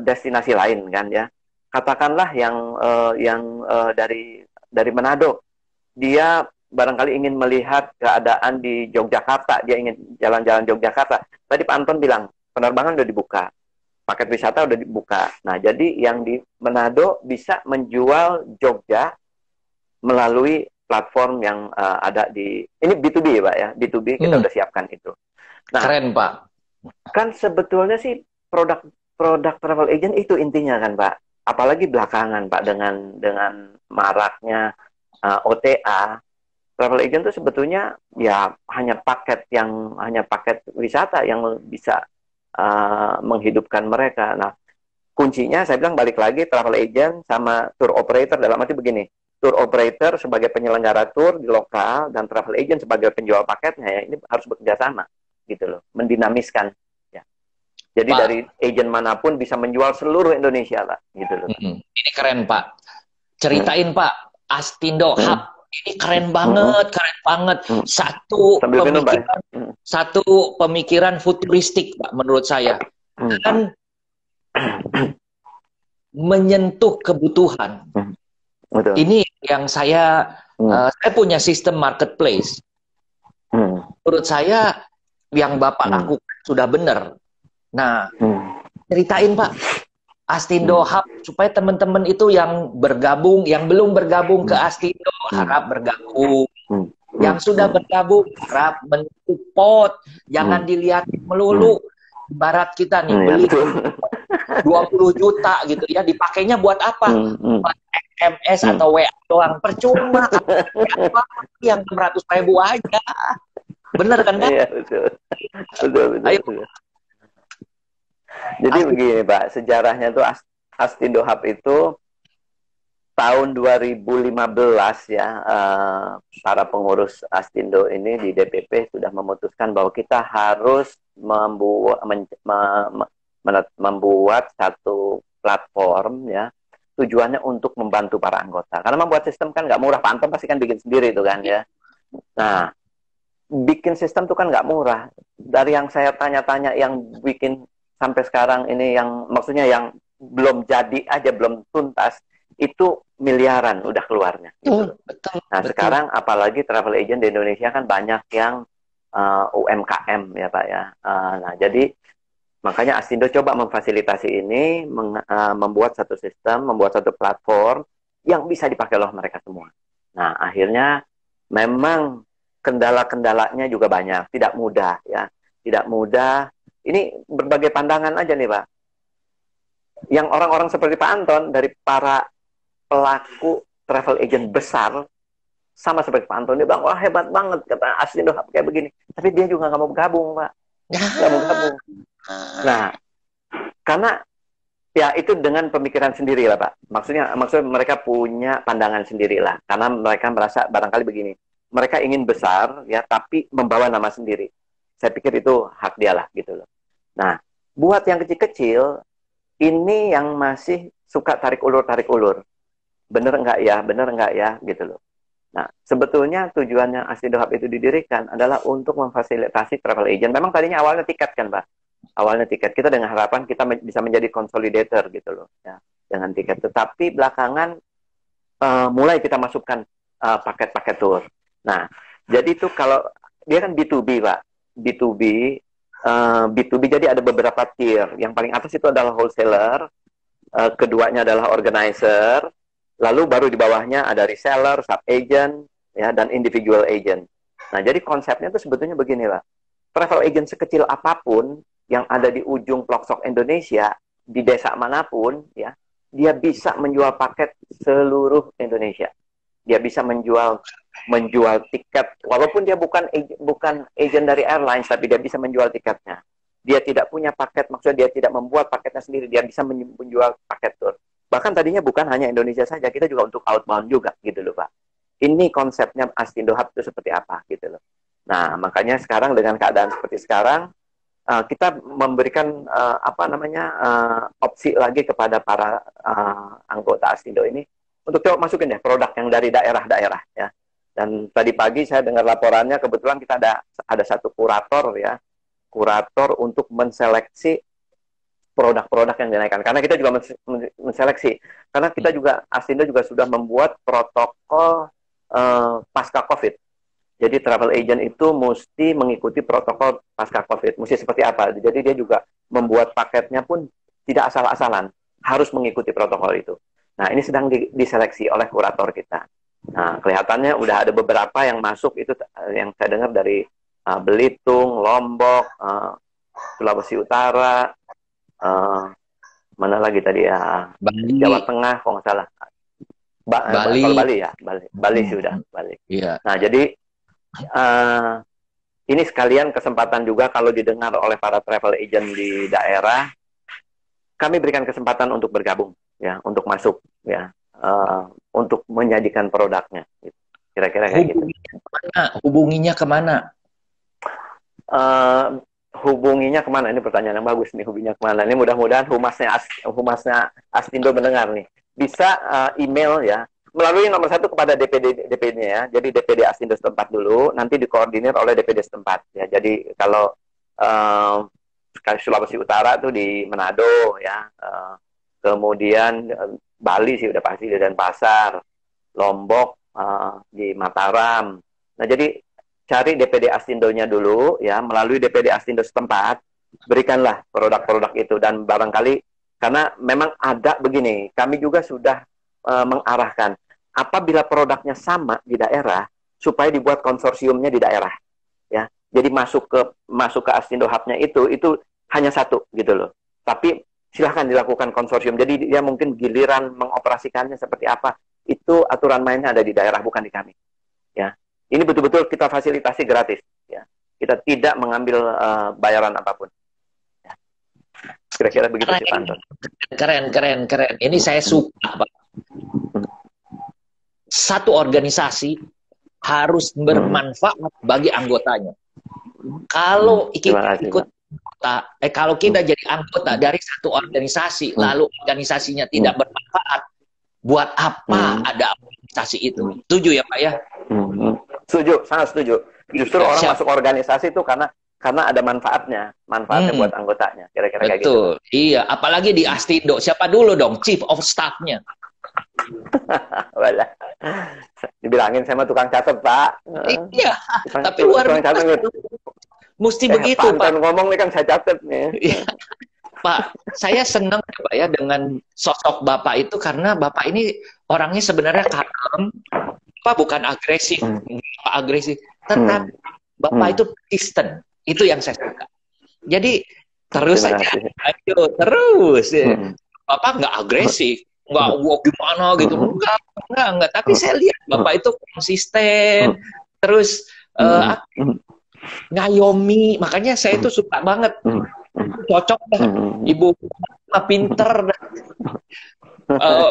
destinasi lain kan ya. Katakanlah yang dari Manado, dia barangkali ingin melihat keadaan di Yogyakarta, dia ingin jalan-jalan Yogyakarta. Tadi Pak Anton bilang, penerbangan udah dibuka, paket wisata udah dibuka. Nah, jadi yang di Manado bisa menjual Jogja melalui platform yang ada di, ini B2B ya Pak ya, B2B kita udah siapkan itu. Nah, keren Pak. Kan sebetulnya sih produk travel agent itu intinya kan Pak. Apalagi belakangan Pak dengan maraknya OTA, travel agent itu sebetulnya ya hanya paket wisata yang bisa menghidupkan mereka. Nah, kuncinya saya bilang balik lagi travel agent sama tour operator, dalam arti begini. Tour operator sebagai penyelenggara tour di lokal dan travel agent sebagai penjual paketnya ya, ini harus bekerja sama gitu loh, mendinamiskan ya. Jadi Pak, dari agent manapun bisa menjual seluruh Indonesia Pak, gitu loh. Ini keren Pak. Ceritain Pak, Astindo Hub ini keren banget, satu pemikiran futuristik Pak menurut saya. Dan menyentuh kebutuhan. Betul. Ini yang saya punya sistem marketplace. Menurut saya yang Bapak lakukan sudah benar. Nah, ceritain Pak, Astindo Hub supaya teman-teman itu yang bergabung, yang belum bergabung ke Astindo harap bergabung. Yang sudah bergabung harap mensupport, jangan dilihat melulu. Barat kita nih beli 20 juta gitu ya, dipakainya buat apa? Buat SMS atau WA doang, percuma. Yang 600.000 aja. Bener kan Pak? Iya, betul. Ayo. Jadi begini Pak, sejarahnya tuh Astindo Hub itu tahun 2015 ya, para pengurus Astindo ini di DPP sudah memutuskan bahwa kita harus membuat satu platform ya, tujuannya untuk membantu para anggota. Karena membuat sistem kan nggak murah, Pak Anton pasti kan bikin sendiri itu kan ya. Nah, bikin sistem itu kan nggak murah. Dari yang saya tanya-tanya yang bikin sampai sekarang ini, yang maksudnya yang belum jadi aja, belum tuntas, itu miliaran udah keluarnya. Gitu. Betul. Sekarang apalagi travel agent di Indonesia kan banyak yang UMKM ya Pak ya. Nah jadi makanya Astindo coba memfasilitasi ini, membuat satu sistem, membuat satu platform yang bisa dipakai oleh mereka semua. Nah akhirnya memang kendala-kendalanya juga banyak, tidak mudah ya, tidak mudah. Ini berbagai pandangan aja nih Pak. Yang orang-orang seperti Pak Anton, dari para pelaku travel agent besar, sama seperti Pak Anton, dia bilang, wah hebat banget, kata Astindo kayak begini. Tapi dia juga nggak mau gabung, Pak. Nggak mau gabung. Nah, karena ya itu dengan pemikiran sendiri lah, Pak. Maksudnya mereka punya pandangan sendiri lah. Karena mereka merasa barangkali begini, mereka ingin besar, ya, tapi membawa nama sendiri. Saya pikir itu hak dia lah, gitu loh. Nah, buat yang kecil-kecil, ini yang masih suka tarik ulur. Bener nggak ya, gitu loh. Nah, sebetulnya tujuannya Astindo Hub itu didirikan adalah untuk memfasilitasi travel agent. Memang tadinya awalnya tiket kan, Pak. Awalnya tiket. Kita dengan harapan kita bisa menjadi consolidator gitu loh, ya, dengan tiket. Tetapi belakangan mulai kita masukkan paket-paket tour. Nah, jadi itu kalau dia kan B2B, Pak. B2B jadi ada beberapa tier. Yang paling atas itu adalah wholesaler, keduanya adalah organizer, lalu baru di bawahnya ada reseller, sub-agent, ya, dan individual agent. Nah, jadi konsepnya itu sebetulnya begini lah. Travel agent sekecil apapun yang ada di ujung pelosok Indonesia, di desa manapun, ya, dia bisa menjual paket seluruh Indonesia. Dia bisa menjual tiket, walaupun dia bukan agent dari airlines, tapi dia bisa menjual tiketnya. Dia tidak punya paket, maksudnya dia tidak membuat paketnya sendiri, dia bisa menjual paket tour. Bahkan tadinya bukan hanya Indonesia saja, kita juga untuk outbound juga, gitu loh Pak. Ini konsepnya Astindo Hub itu seperti apa, gitu loh. Nah, makanya sekarang dengan keadaan seperti sekarang, kita memberikan opsi lagi kepada para anggota Astindo ini untuk coba masukin ya produk yang dari daerah-daerah ya. Dan tadi pagi saya dengar laporannya, kebetulan kita ada satu kurator ya, kurator untuk menseleksi produk-produk yang dinaikkan. Karena kita juga menseleksi. Karena kita juga, Astindo juga sudah membuat protokol pasca COVID. Jadi travel agent itu mesti mengikuti protokol pasca COVID. Mesti seperti apa? Jadi dia juga membuat paketnya pun tidak asal-asalan. Harus mengikuti protokol itu. Nah, ini sedang diseleksi oleh kurator kita. Nah, kelihatannya udah ada beberapa yang masuk, itu yang saya dengar dari Belitung, Lombok, Sulawesi Utara, mana lagi tadi ya, Bali. Jawa Tengah kalau nggak salah, Bali. Kalau Bali ya, Bali sudah, Bali. Iya. Nah jadi ini sekalian kesempatan juga kalau didengar oleh para travel agent di daerah, kami berikan kesempatan untuk bergabung ya, untuk masuk ya, untuk menyajikan produknya. Kira-kira kayak gitu. Hubunginya kemana? Hubunginya kemana? Ini pertanyaan yang bagus nih. Hubunginya kemana? Ini mudah-mudahan humasnya Astindo mendengar nih. Bisa email ya, melalui nomor 1 kepada DPD-nya ya. Jadi DPD Astindo setempat dulu, nanti dikoordinir oleh DPD setempat ya. Jadi kalau Sulawesi Utara tuh di Manado ya. Kemudian Bali sih udah pasti di Denpasar, Lombok di Mataram. Nah, jadi cari DPD Astindo-nya dulu ya, melalui DPD Astindo setempat, berikanlah produk-produk itu. Dan barangkali karena memang ada begini, kami juga sudah mengarahkan apabila produknya sama di daerah, supaya dibuat konsorsiumnya di daerah ya. Jadi masuk ke Astindo Hub-nya itu hanya satu gitu loh. Tapi silahkan dilakukan konsorsium. Jadi dia mungkin giliran mengoperasikannya seperti apa, itu aturan mainnya ada di daerah, bukan di kami. Ya, ini betul-betul kita fasilitasi gratis. Ya, kita tidak mengambil bayaran apapun. Ya. Kira-kira begitu sih, Pak Anton. Keren. Ini saya suka, Pak. Satu organisasi harus bermanfaat bagi anggotanya. Kalau kita ikut kalau kita jadi anggota dari satu organisasi, lalu organisasinya tidak bermanfaat, buat apa ada organisasi itu? Setuju ya, Pak ya? Setuju, sangat setuju. Justru orang masuk organisasi itu karena ada manfaatnya buat anggotanya. Kira-kira kayak gitu. Betul, iya. Apalagi di Astindo, siapa dulu dong Chief of Staff-nya? Dibilangin saya mah tukang catat, Pak. Iya, tapi luar biasa. Mesti begitu, Pak. Ngomong nih kan saya catat nih. Iya. Pak, saya senang ya, Pak ya dengan sosok Bapak itu, karena Bapak ini orangnya sebenarnya kalem, Pak, bukan agresif, tetapi Bapak itu persisten. Itu yang saya suka. Jadi terus saja, ayo terus. Bapak nggak agresif, nggak gimana gitu, enggak. Tapi saya lihat Bapak itu konsisten, terus ngayomi, makanya saya itu suka banget. Cocok dah, Ibu pinter.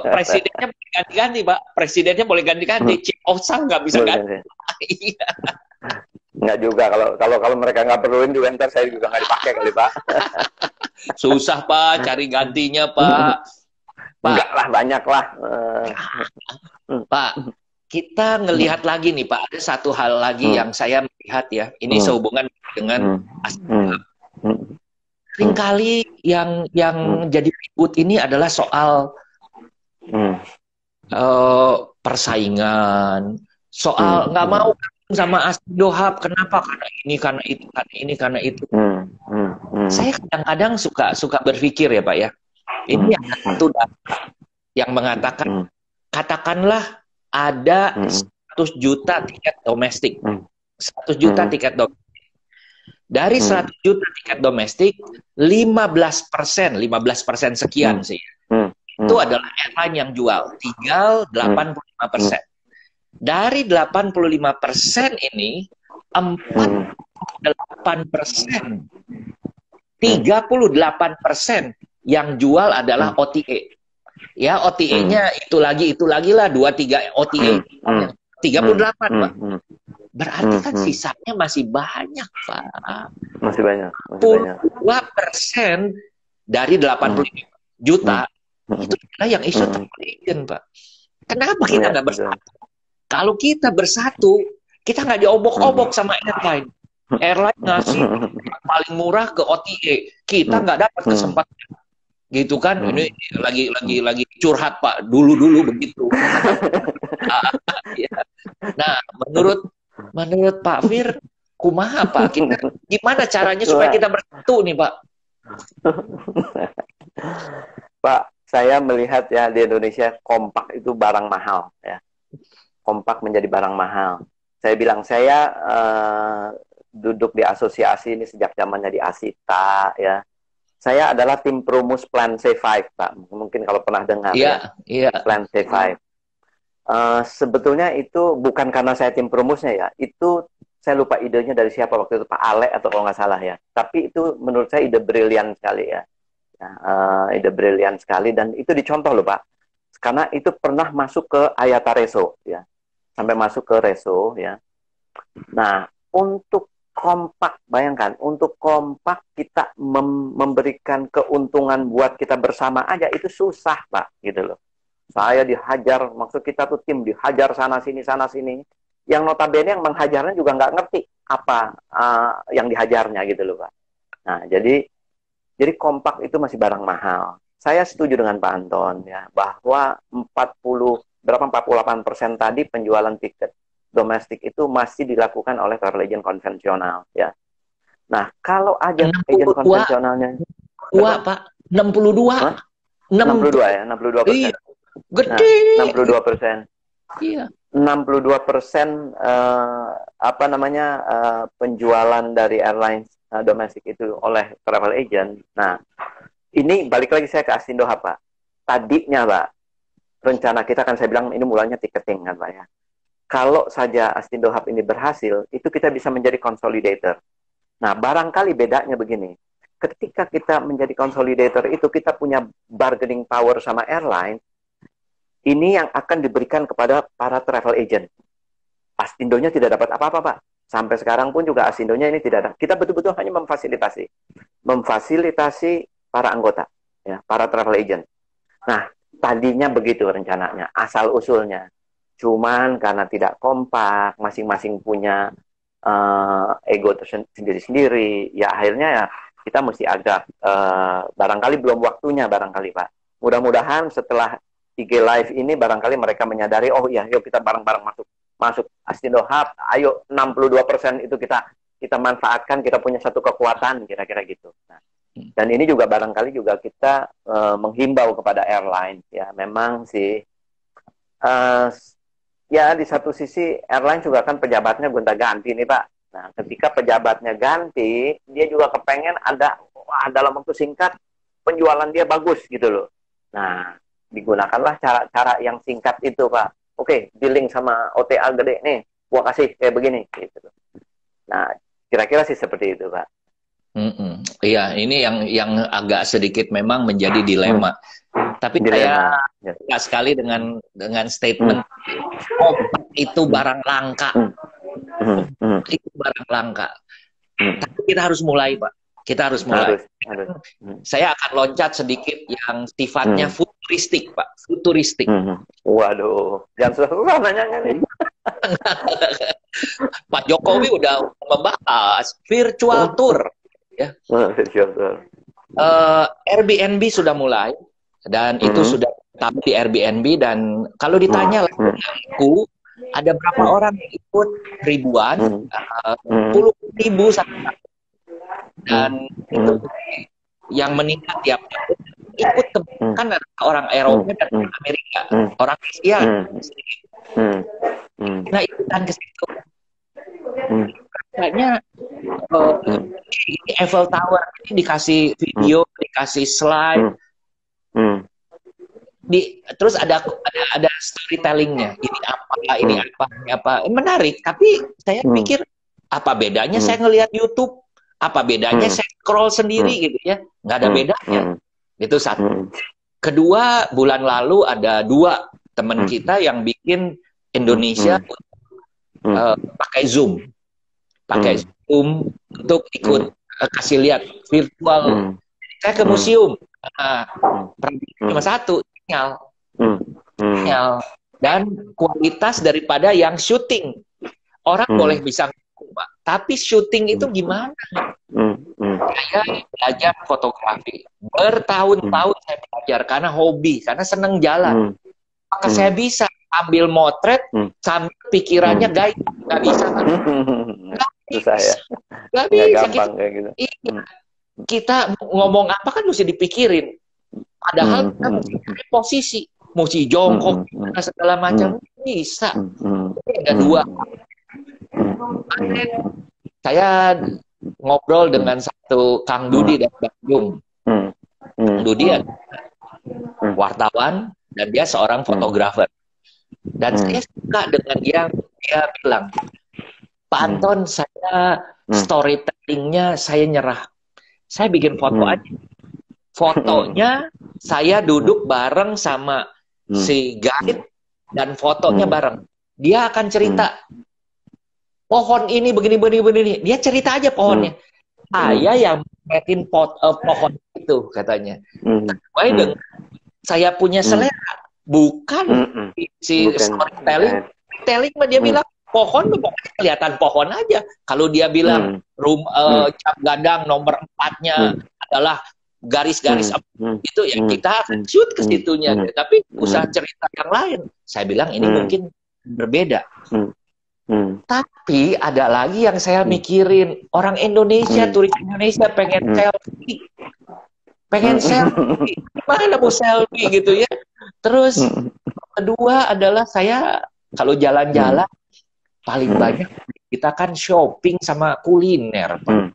Presidennya boleh ganti-ganti, Pak. Presidennya boleh ganti-ganti. Chief of Staff nggak bisa ganti. Iya. Nggak juga, kalau mereka nggak perluin juga, ntar saya juga nggak dipakai kali, Pak. Susah, Pak, cari gantinya, Pak. Enggak lah, banyak lah. Pak, kita ngelihat lagi nih, Pak, ada satu hal lagi yang saya melihat ya, ini sehubungan dengan seringkali yang jadi ribut ini adalah soal persaingan, soal nggak mau sama Astindo Hub. Kenapa? Karena ini, karena itu, karena ini, karena itu. Saya kadang-kadang suka berpikir ya, Pak ya, ini ada satu data yang mengatakan, katakanlah ada 100 juta tiket domestik. 100 juta tiket domestik. Dari 100 juta tiket domestik, 15% sekian sih. Itu adalah airline yang jual. Tinggal 85%. Dari 85% ini, 48%, 38% yang jual adalah OTA. Ya, OTA-nya itu lagi lah, 2-3 OTA. 38, Pak. Berarti kan sisanya masih banyak, Pak. Masih banyak. 2% dari 85 juta, itu adalah yang isu terpilih, Pak. Kenapa kita nggak bersatu? Kalau kita bersatu, kita nggak diobok-obok sama airline. Airline ngasih paling murah ke OTA, kita nggak dapat kesempatan. Gitu kan? Ini lagi curhat, Pak. Dulu begitu. Nah, menurut Pak Fir, kumaha, Pak? Gimana caranya supaya kita bersatu nih, Pak? Pak, saya melihat ya di Indonesia kompak itu barang mahal ya. Kompak menjadi barang mahal. Saya bilang, saya duduk di asosiasi ini sejak zamannya di Asita ya. Saya adalah tim Perumus Plan C5, Pak. Mungkin kalau pernah dengar ya. Plan C5. Sebetulnya itu bukan karena saya tim perumusnya ya. Itu saya lupa idenya dari siapa waktu itu, Pak Ale atau kalau nggak salah ya. Tapi itu menurut saya ide brilian sekali ya. Ide brilian sekali, dan itu dicontoh loh, Pak. Karena itu pernah masuk ke Ayata Reso ya. Sampai masuk ke Reso ya. Nah, untuk kompak, bayangkan, untuk kompak kita memberikan keuntungan buat kita bersama aja itu susah, Pak, gitu loh. Saya dihajar, maksud kita tuh tim dihajar sana sini. Yang notabene yang menghajarnya juga nggak ngerti apa yang dihajarnya gitu loh, Pak. Nah, jadi Jadi kompak itu masih barang mahal. Saya setuju dengan Pak Anton ya bahwa 48% tadi penjualan tiket domestik itu masih dilakukan oleh travel agent konvensional ya. Nah, kalau agen konvensionalnya dua Pak, 62. Hah? 62 ya, 62%. Iya, gede. Nah, 62%. Iya. 62% apa namanya penjualan dari airlines domestik itu oleh travel agent. Nah, ini balik lagi saya ke Astindo Hub, Pak. Tadinya, Pak, rencana kita kan saya bilang ini mulanya tiketing kan, Pak ya. Kalau saja Astindo Hub ini berhasil, itu kita bisa menjadi consolidator. Nah, barangkali bedanya begini. Ketika kita menjadi consolidator itu, kita punya bargaining power sama airline, ini yang akan diberikan kepada para travel agent. Astindonya tidak dapat apa-apa, Pak. Sampai sekarang pun juga Astindonya ini tidak ada. Kita betul-betul hanya memfasilitasi para anggota, ya, para travel agent. Nah, tadinya begitu rencananya, asal-usulnya. Cuman karena tidak kompak, masing-masing punya ego sendiri-sendiri, ya akhirnya ya kita mesti agak barangkali belum waktunya barangkali, Pak. Mudah-mudahan setelah IG Live ini barangkali mereka menyadari, oh iya, yuk kita bareng-bareng masuk Astindo Hub, ayo 62% itu kita manfaatkan, kita punya satu kekuatan, kira-kira gitu. Nah, dan ini juga barangkali juga kita menghimbau kepada airline, ya memang sih, ya di satu sisi airline juga kan pejabatnya gonta-ganti nih, Pak. Nah, ketika pejabatnya ganti, dia juga kepengen ada, dalam waktu singkat penjualan dia bagus gitu loh. Nah, digunakanlah cara-cara yang singkat itu, Pak. Oke, dealing sama OTA gede nih, gua kasih kayak begini gitu. Nah, kira-kira sih seperti itu, Pak. Iya, ini yang agak sedikit memang menjadi dilema. Tapi saya suka sekali dengan statement itu barang langka. Itu barang langka. Tapi kita harus mulai, Pak. Kita harus mulai. Saya akan loncat sedikit yang sifatnya futuristik, Pak. Futuristik. Waduh, jangan susah nanya nih. Pak Jokowi udah membahas virtual tour. Ya. Virtual tour. Airbnb sudah mulai dan itu sudah tampil di Airbnb, dan kalau ditanya aku ada berapa orang yang ikut, ribuan, puluh ribu dan itu yang meningkat tiap tahun. Ikut kebanyakan adalah orang Eropa dan orang Amerika, orang Asia. Nah, ikutan ke situ. Kayaknya Eiffel Tower ini dikasih video, dikasih slide, terus ada storytellingnya. Ini apa, menarik. Tapi saya pikir apa bedanya saya ngelihat YouTube, apa bedanya saya scroll sendiri gitu ya, nggak ada bedanya. Itu satu. Kedua, bulan lalu ada 2 teman kita yang bikin Indonesia pakai Zoom untuk ikut kasih lihat virtual. Saya ke museum, cuma 1 sinyal dan kualitas daripada yang syuting. Orang boleh bisa Pak, tapi syuting itu gimana? Saya belajar fotografi bertahun-tahun, saya belajar karena hobi, karena seneng jalan. Maka saya bisa ambil motret sambil pikirannya guys, nggak bisa. Susah ya. Nggak bisa. Gampang kayak gitu. Kita ngomong apa kan mesti dipikirin. Padahal kita mesti cari posisi, mesti jongkok, segala macam bisa. Ada 2. Saya ngobrol dengan satu Kang Dudi dari Bandung. Kang Dudi wartawan dan dia seorang fotografer. Dan saya suka dengan dia bilang, Pak Anton, saya storytellingnya saya nyerah. Saya bikin foto aja. Fotonya saya duduk bareng sama si guide dan fotonya bareng. Dia akan cerita, pohon ini begini. Dia cerita aja pohonnya. Saya yang metin pohon itu katanya. Tapi dengan saya punya selera, bukan si storytelling. Dia bilang pohon pokoknya kelihatan pohon aja. Kalau dia bilang jam gadang nomor 4-nya adalah garis-garis itu ya kita akan shoot ke situnya. Tapi usaha cerita yang lain, saya bilang ini mungkin berbeda. Tapi ada lagi yang saya mikirin, orang Indonesia, turis Indonesia pengen selfie, mana mau selfie gitu ya. Terus kedua adalah saya kalau jalan-jalan paling banyak kita kan shopping sama kuliner, Pak.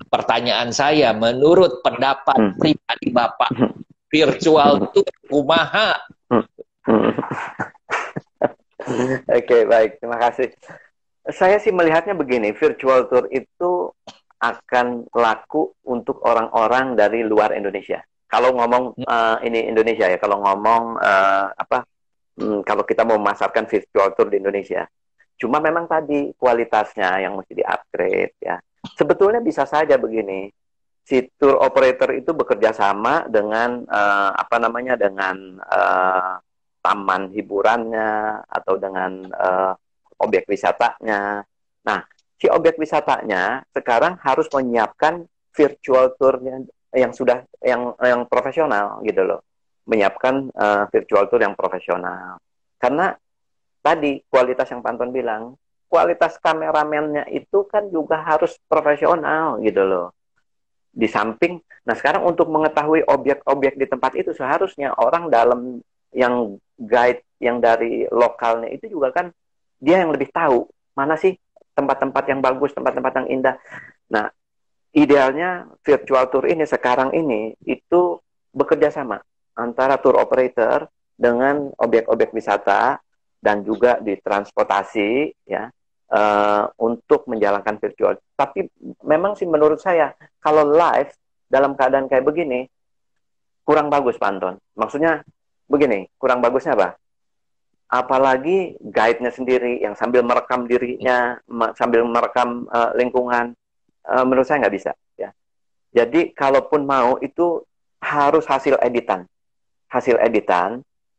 Pertanyaan saya, menurut pendapat pribadi Bapak, virtual tour kumaha? Oke, baik. Terima kasih. Saya sih melihatnya begini, virtual tour itu akan laku untuk orang-orang dari luar Indonesia. Kalau ngomong ini Indonesia ya, kalau ngomong kalau kita mau memasarkan virtual tour di Indonesia. Cuma memang tadi kualitasnya yang mesti di-upgrade ya. Sebetulnya bisa saja begini, si tour operator itu bekerja sama dengan dengan taman hiburannya atau dengan objek wisatanya. Nah, si objek wisatanya sekarang harus menyiapkan virtual tournya yang profesional gitu loh, menyiapkan virtual tour yang profesional. Karena tadi kualitas yang Pak Anton bilang, kualitas kameramennya itu kan juga harus profesional gitu loh. Di samping, nah sekarang untuk mengetahui objek-objek di tempat itu seharusnya orang dalam yang guide yang dari lokalnya itu juga kan dia yang lebih tahu mana sih tempat-tempat yang bagus, tempat-tempat yang indah. Nah, idealnya virtual tour ini sekarang ini itu bekerja sama antara tour operator dengan objek-objek wisata dan juga di transportasi ya untuk menjalankan virtual. Tapi memang sih menurut saya kalau live dalam keadaan kayak begini kurang bagus, Pak Anton. Maksudnya begini, kurang bagusnya apa? Apalagi guide-nya sendiri yang sambil merekam dirinya, sambil merekam lingkungan, menurut saya nggak bisa. Ya. Jadi kalaupun mau itu harus hasil editan.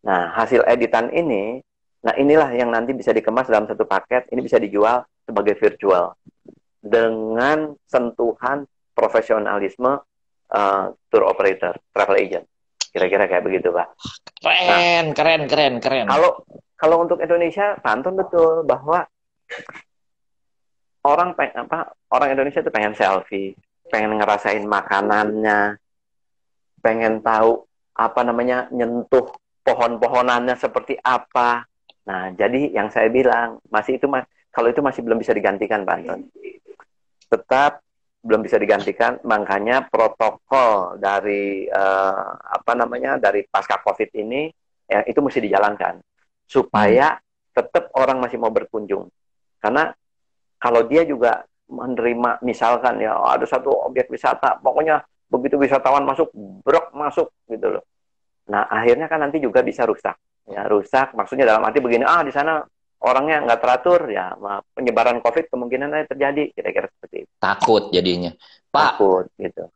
Nah, hasil editan ini, nah inilah yang nanti bisa dikemas dalam satu paket, ini bisa dijual sebagai virtual dengan sentuhan profesionalisme tour operator, travel agent. Kira-kira kayak begitu, Pak. Keren. Kalau untuk Indonesia, Pak Anton betul bahwa orang Indonesia itu pengen selfie, pengen ngerasain makanannya, pengen tahu nyentuh pohon-pohonannya seperti apa. Nah, jadi yang saya bilang kalau itu masih belum bisa digantikan, Pak Anton. Tetap belum bisa digantikan, makanya protokol dari dari pasca COVID ini ya, itu mesti dijalankan supaya tetap orang masih mau berkunjung. Karena kalau dia juga menerima misalkan ya ada satu objek wisata, pokoknya begitu wisatawan masuk, brok masuk gitu loh. Nah, akhirnya kan nanti juga bisa rusak. Ya, rusak maksudnya dalam arti begini, di sana orangnya nggak teratur, ya penyebaran COVID kemungkinan terjadi, kira-kira seperti itu. Takut jadinya. Pak, takut gitu.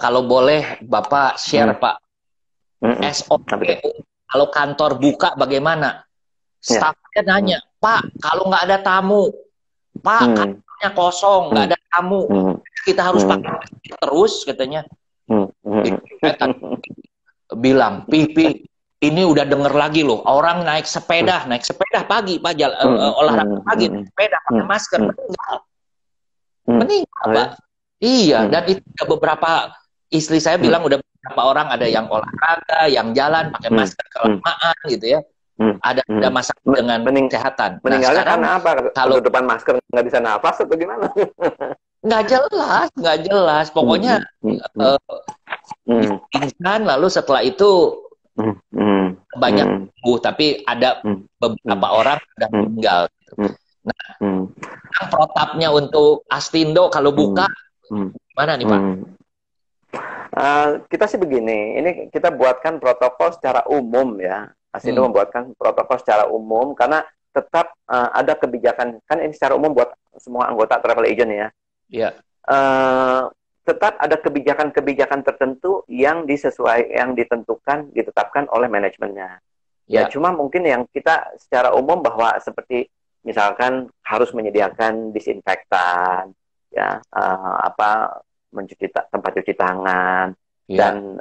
Kalau boleh Bapak share, Pak, SOP, kalau kantor buka bagaimana? Stafnya nanya, Pak, kalau nggak ada tamu, Pak, kantornya kosong, nggak ada tamu, kita harus pakai terus, katanya. Bilang, Pipi, ini udah denger lagi loh, orang naik sepeda pagi, Pak, olahraga pagi, naik sepeda, pakai masker, meninggal, Pak. Iya, dan itu beberapa, istri saya bilang udah beberapa orang ada yang olahraga, yang jalan pakai masker kelamaan gitu ya. Ada masalah dengan kesehatan. Meninggalnya karena apa? Kalau depan masker nggak bisa nafas atau gimana? Nggak jelas. Pokoknya pingsan, lalu setelah itu banyak sembuh, tapi ada beberapa orang sudah meninggal. Nah, protapnya untuk Astindo kalau buka, gimana nih, Pak? Kita sih begini, ini kita buatkan protokol secara umum ya. Astindo membuatkan protokol secara umum karena tetap ada kebijakan, kan ini secara umum buat semua anggota travel agent ya. Iya. Tetap ada kebijakan-kebijakan tertentu yang ditentukan, ditetapkan oleh manajemennya. Ya, cuma mungkin yang kita secara umum bahwa seperti misalkan harus menyediakan disinfektan, ya, tempat cuci tangan, dan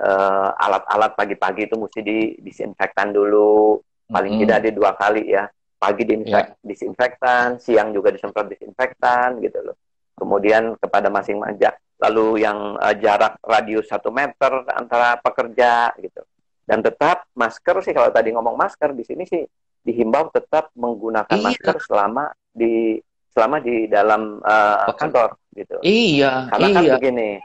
alat-alat pagi-pagi itu mesti disinfektan dulu, paling tidak di 2 kali ya, pagi disinfektan, siang juga disemprot disinfektan gitu loh. Kemudian kepada masing-masing, lalu yang jarak radius 1 meter antara pekerja gitu. Dan tetap masker sih, kalau tadi ngomong masker, di sini sih dihimbau tetap menggunakan masker selama di dalam kantor gitu. Karena kan begini,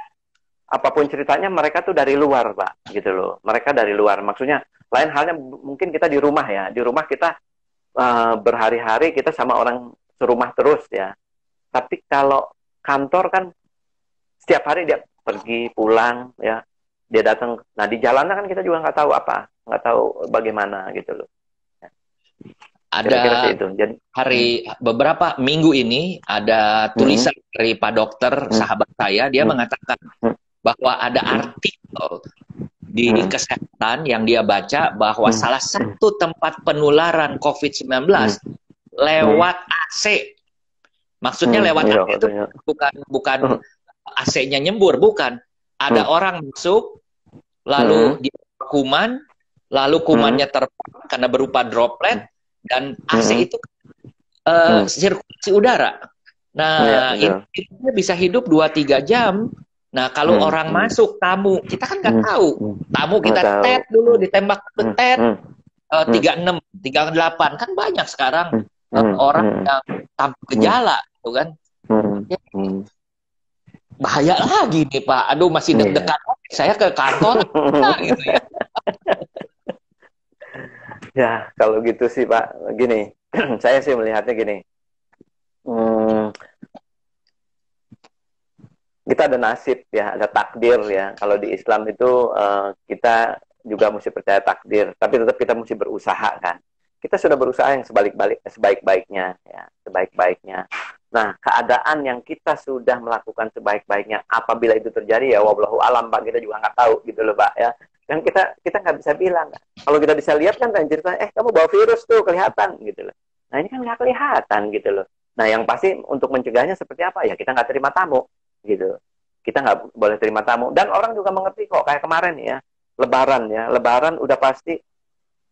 apapun ceritanya mereka tuh dari luar, Pak, gitu loh. Mereka dari luar. Maksudnya lain halnya mungkin kita di rumah ya. Di rumah kita berhari-hari kita sama orang serumah terus ya. Tapi kalau kantor kan setiap hari dia pergi pulang ya. Dia datang. Nah, di jalanan kan kita juga nggak tahu apa, nggak tahu bagaimana gitu loh. Ada itu. Jadi, beberapa minggu ini ada tulisan dari Pak Dokter, sahabat saya, dia mengatakan bahwa ada artikel di kesehatan yang dia baca bahwa salah satu tempat penularan COVID-19 lewat AC. Maksudnya lewat AC itu bukan AC-nya nyembur, bukan. Ada orang masuk, lalu dia kuman, lalu kumannya terbang karena berupa droplet, dan AC itu sirkulasi udara. Nah, ini bisa hidup 2-3 jam. Nah, kalau orang masuk, tamu, kita kan nggak tahu. Tamu kita tet dulu, ditembak tet, 36, 38. Kan banyak sekarang orang yang tanpa gejala, gitu kan. Bahaya lagi nih, Pak. Aduh, masih deg-degan. Saya ke kantor, gitu ya. Ya, kalau gitu sih, Pak. Gini, saya sih melihatnya gini. Kita ada nasib ya, ada takdir ya. Kalau di Islam itu kita juga mesti percaya takdir, tapi tetap kita mesti berusaha kan. Kita sudah berusaha yang sebaik-baiknya ya, sebaik-baiknya. Nah, keadaan yang kita sudah melakukan sebaik-baiknya, apabila itu terjadi ya wallahu alam, Pak, kita juga nggak tahu gitu loh, Pak ya. Dan kita nggak bisa bilang. Kalau kita bisa lihat kan ceritanya, kamu bawa virus tuh kelihatan gitu loh. Nah, ini kan nggak kelihatan gitu loh. Nah, yang pasti untuk mencegahnya seperti apa ya, kita nggak terima tamu gitu. Kita nggak boleh terima tamu. Dan orang juga mengerti kok, kayak kemarin ya, Lebaran udah pasti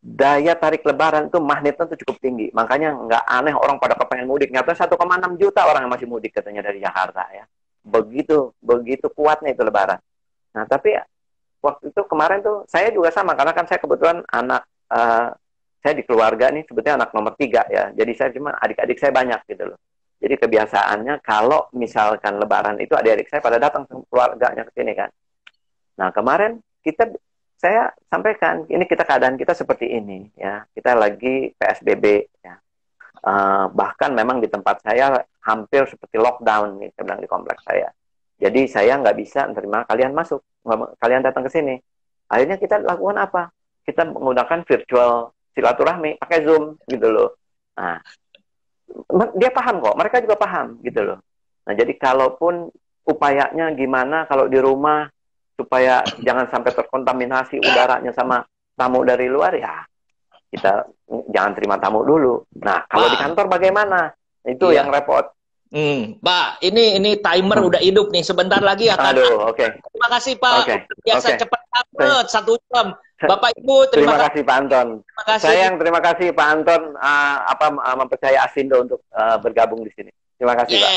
daya tarik Lebaran tuh magnetnya tuh cukup tinggi. Makanya nggak aneh orang pada kepengen mudik. Nyata 1,6 juta orang yang masih mudik katanya dari Jakarta ya. Begitu kuatnya itu Lebaran. Nah, tapi waktu itu kemarin tuh saya juga sama, karena kan saya kebetulan saya di keluarga nih sebetulnya anak nomor 3 ya. Jadi saya cuma adik-adik saya banyak gitu loh. Jadi kebiasaannya kalau misalkan Lebaran itu adik-adik saya pada datang keluarganya ke sini kan. Nah, kemarin saya sampaikan, ini keadaan kita seperti ini ya. Kita lagi PSBB ya. Bahkan memang di tempat saya hampir seperti lockdown nih, saya bilang di kompleks saya. Jadi saya nggak bisa menerima kalian masuk, kalian datang ke sini. Akhirnya kita lakukan apa? Kita menggunakan virtual silaturahmi, pakai Zoom gitu loh. Nah, dia paham kok, mereka juga paham gitu loh. Nah, jadi kalaupun upayanya gimana kalau di rumah supaya jangan sampai terkontaminasi udaranya sama tamu dari luar ya, kita jangan terima tamu dulu. Nah, kalau di kantor bagaimana? Itu yang repot. Pak, ini timer udah hidup nih, sebentar lagi akan. Terima kasih, Pak. Biasa cepat banget, 1 jam. Bapak Ibu, terima kasih Pak Anton. Terima kasih Pak Anton mempercayai Asindo untuk bergabung di sini. Terima kasih, Pak.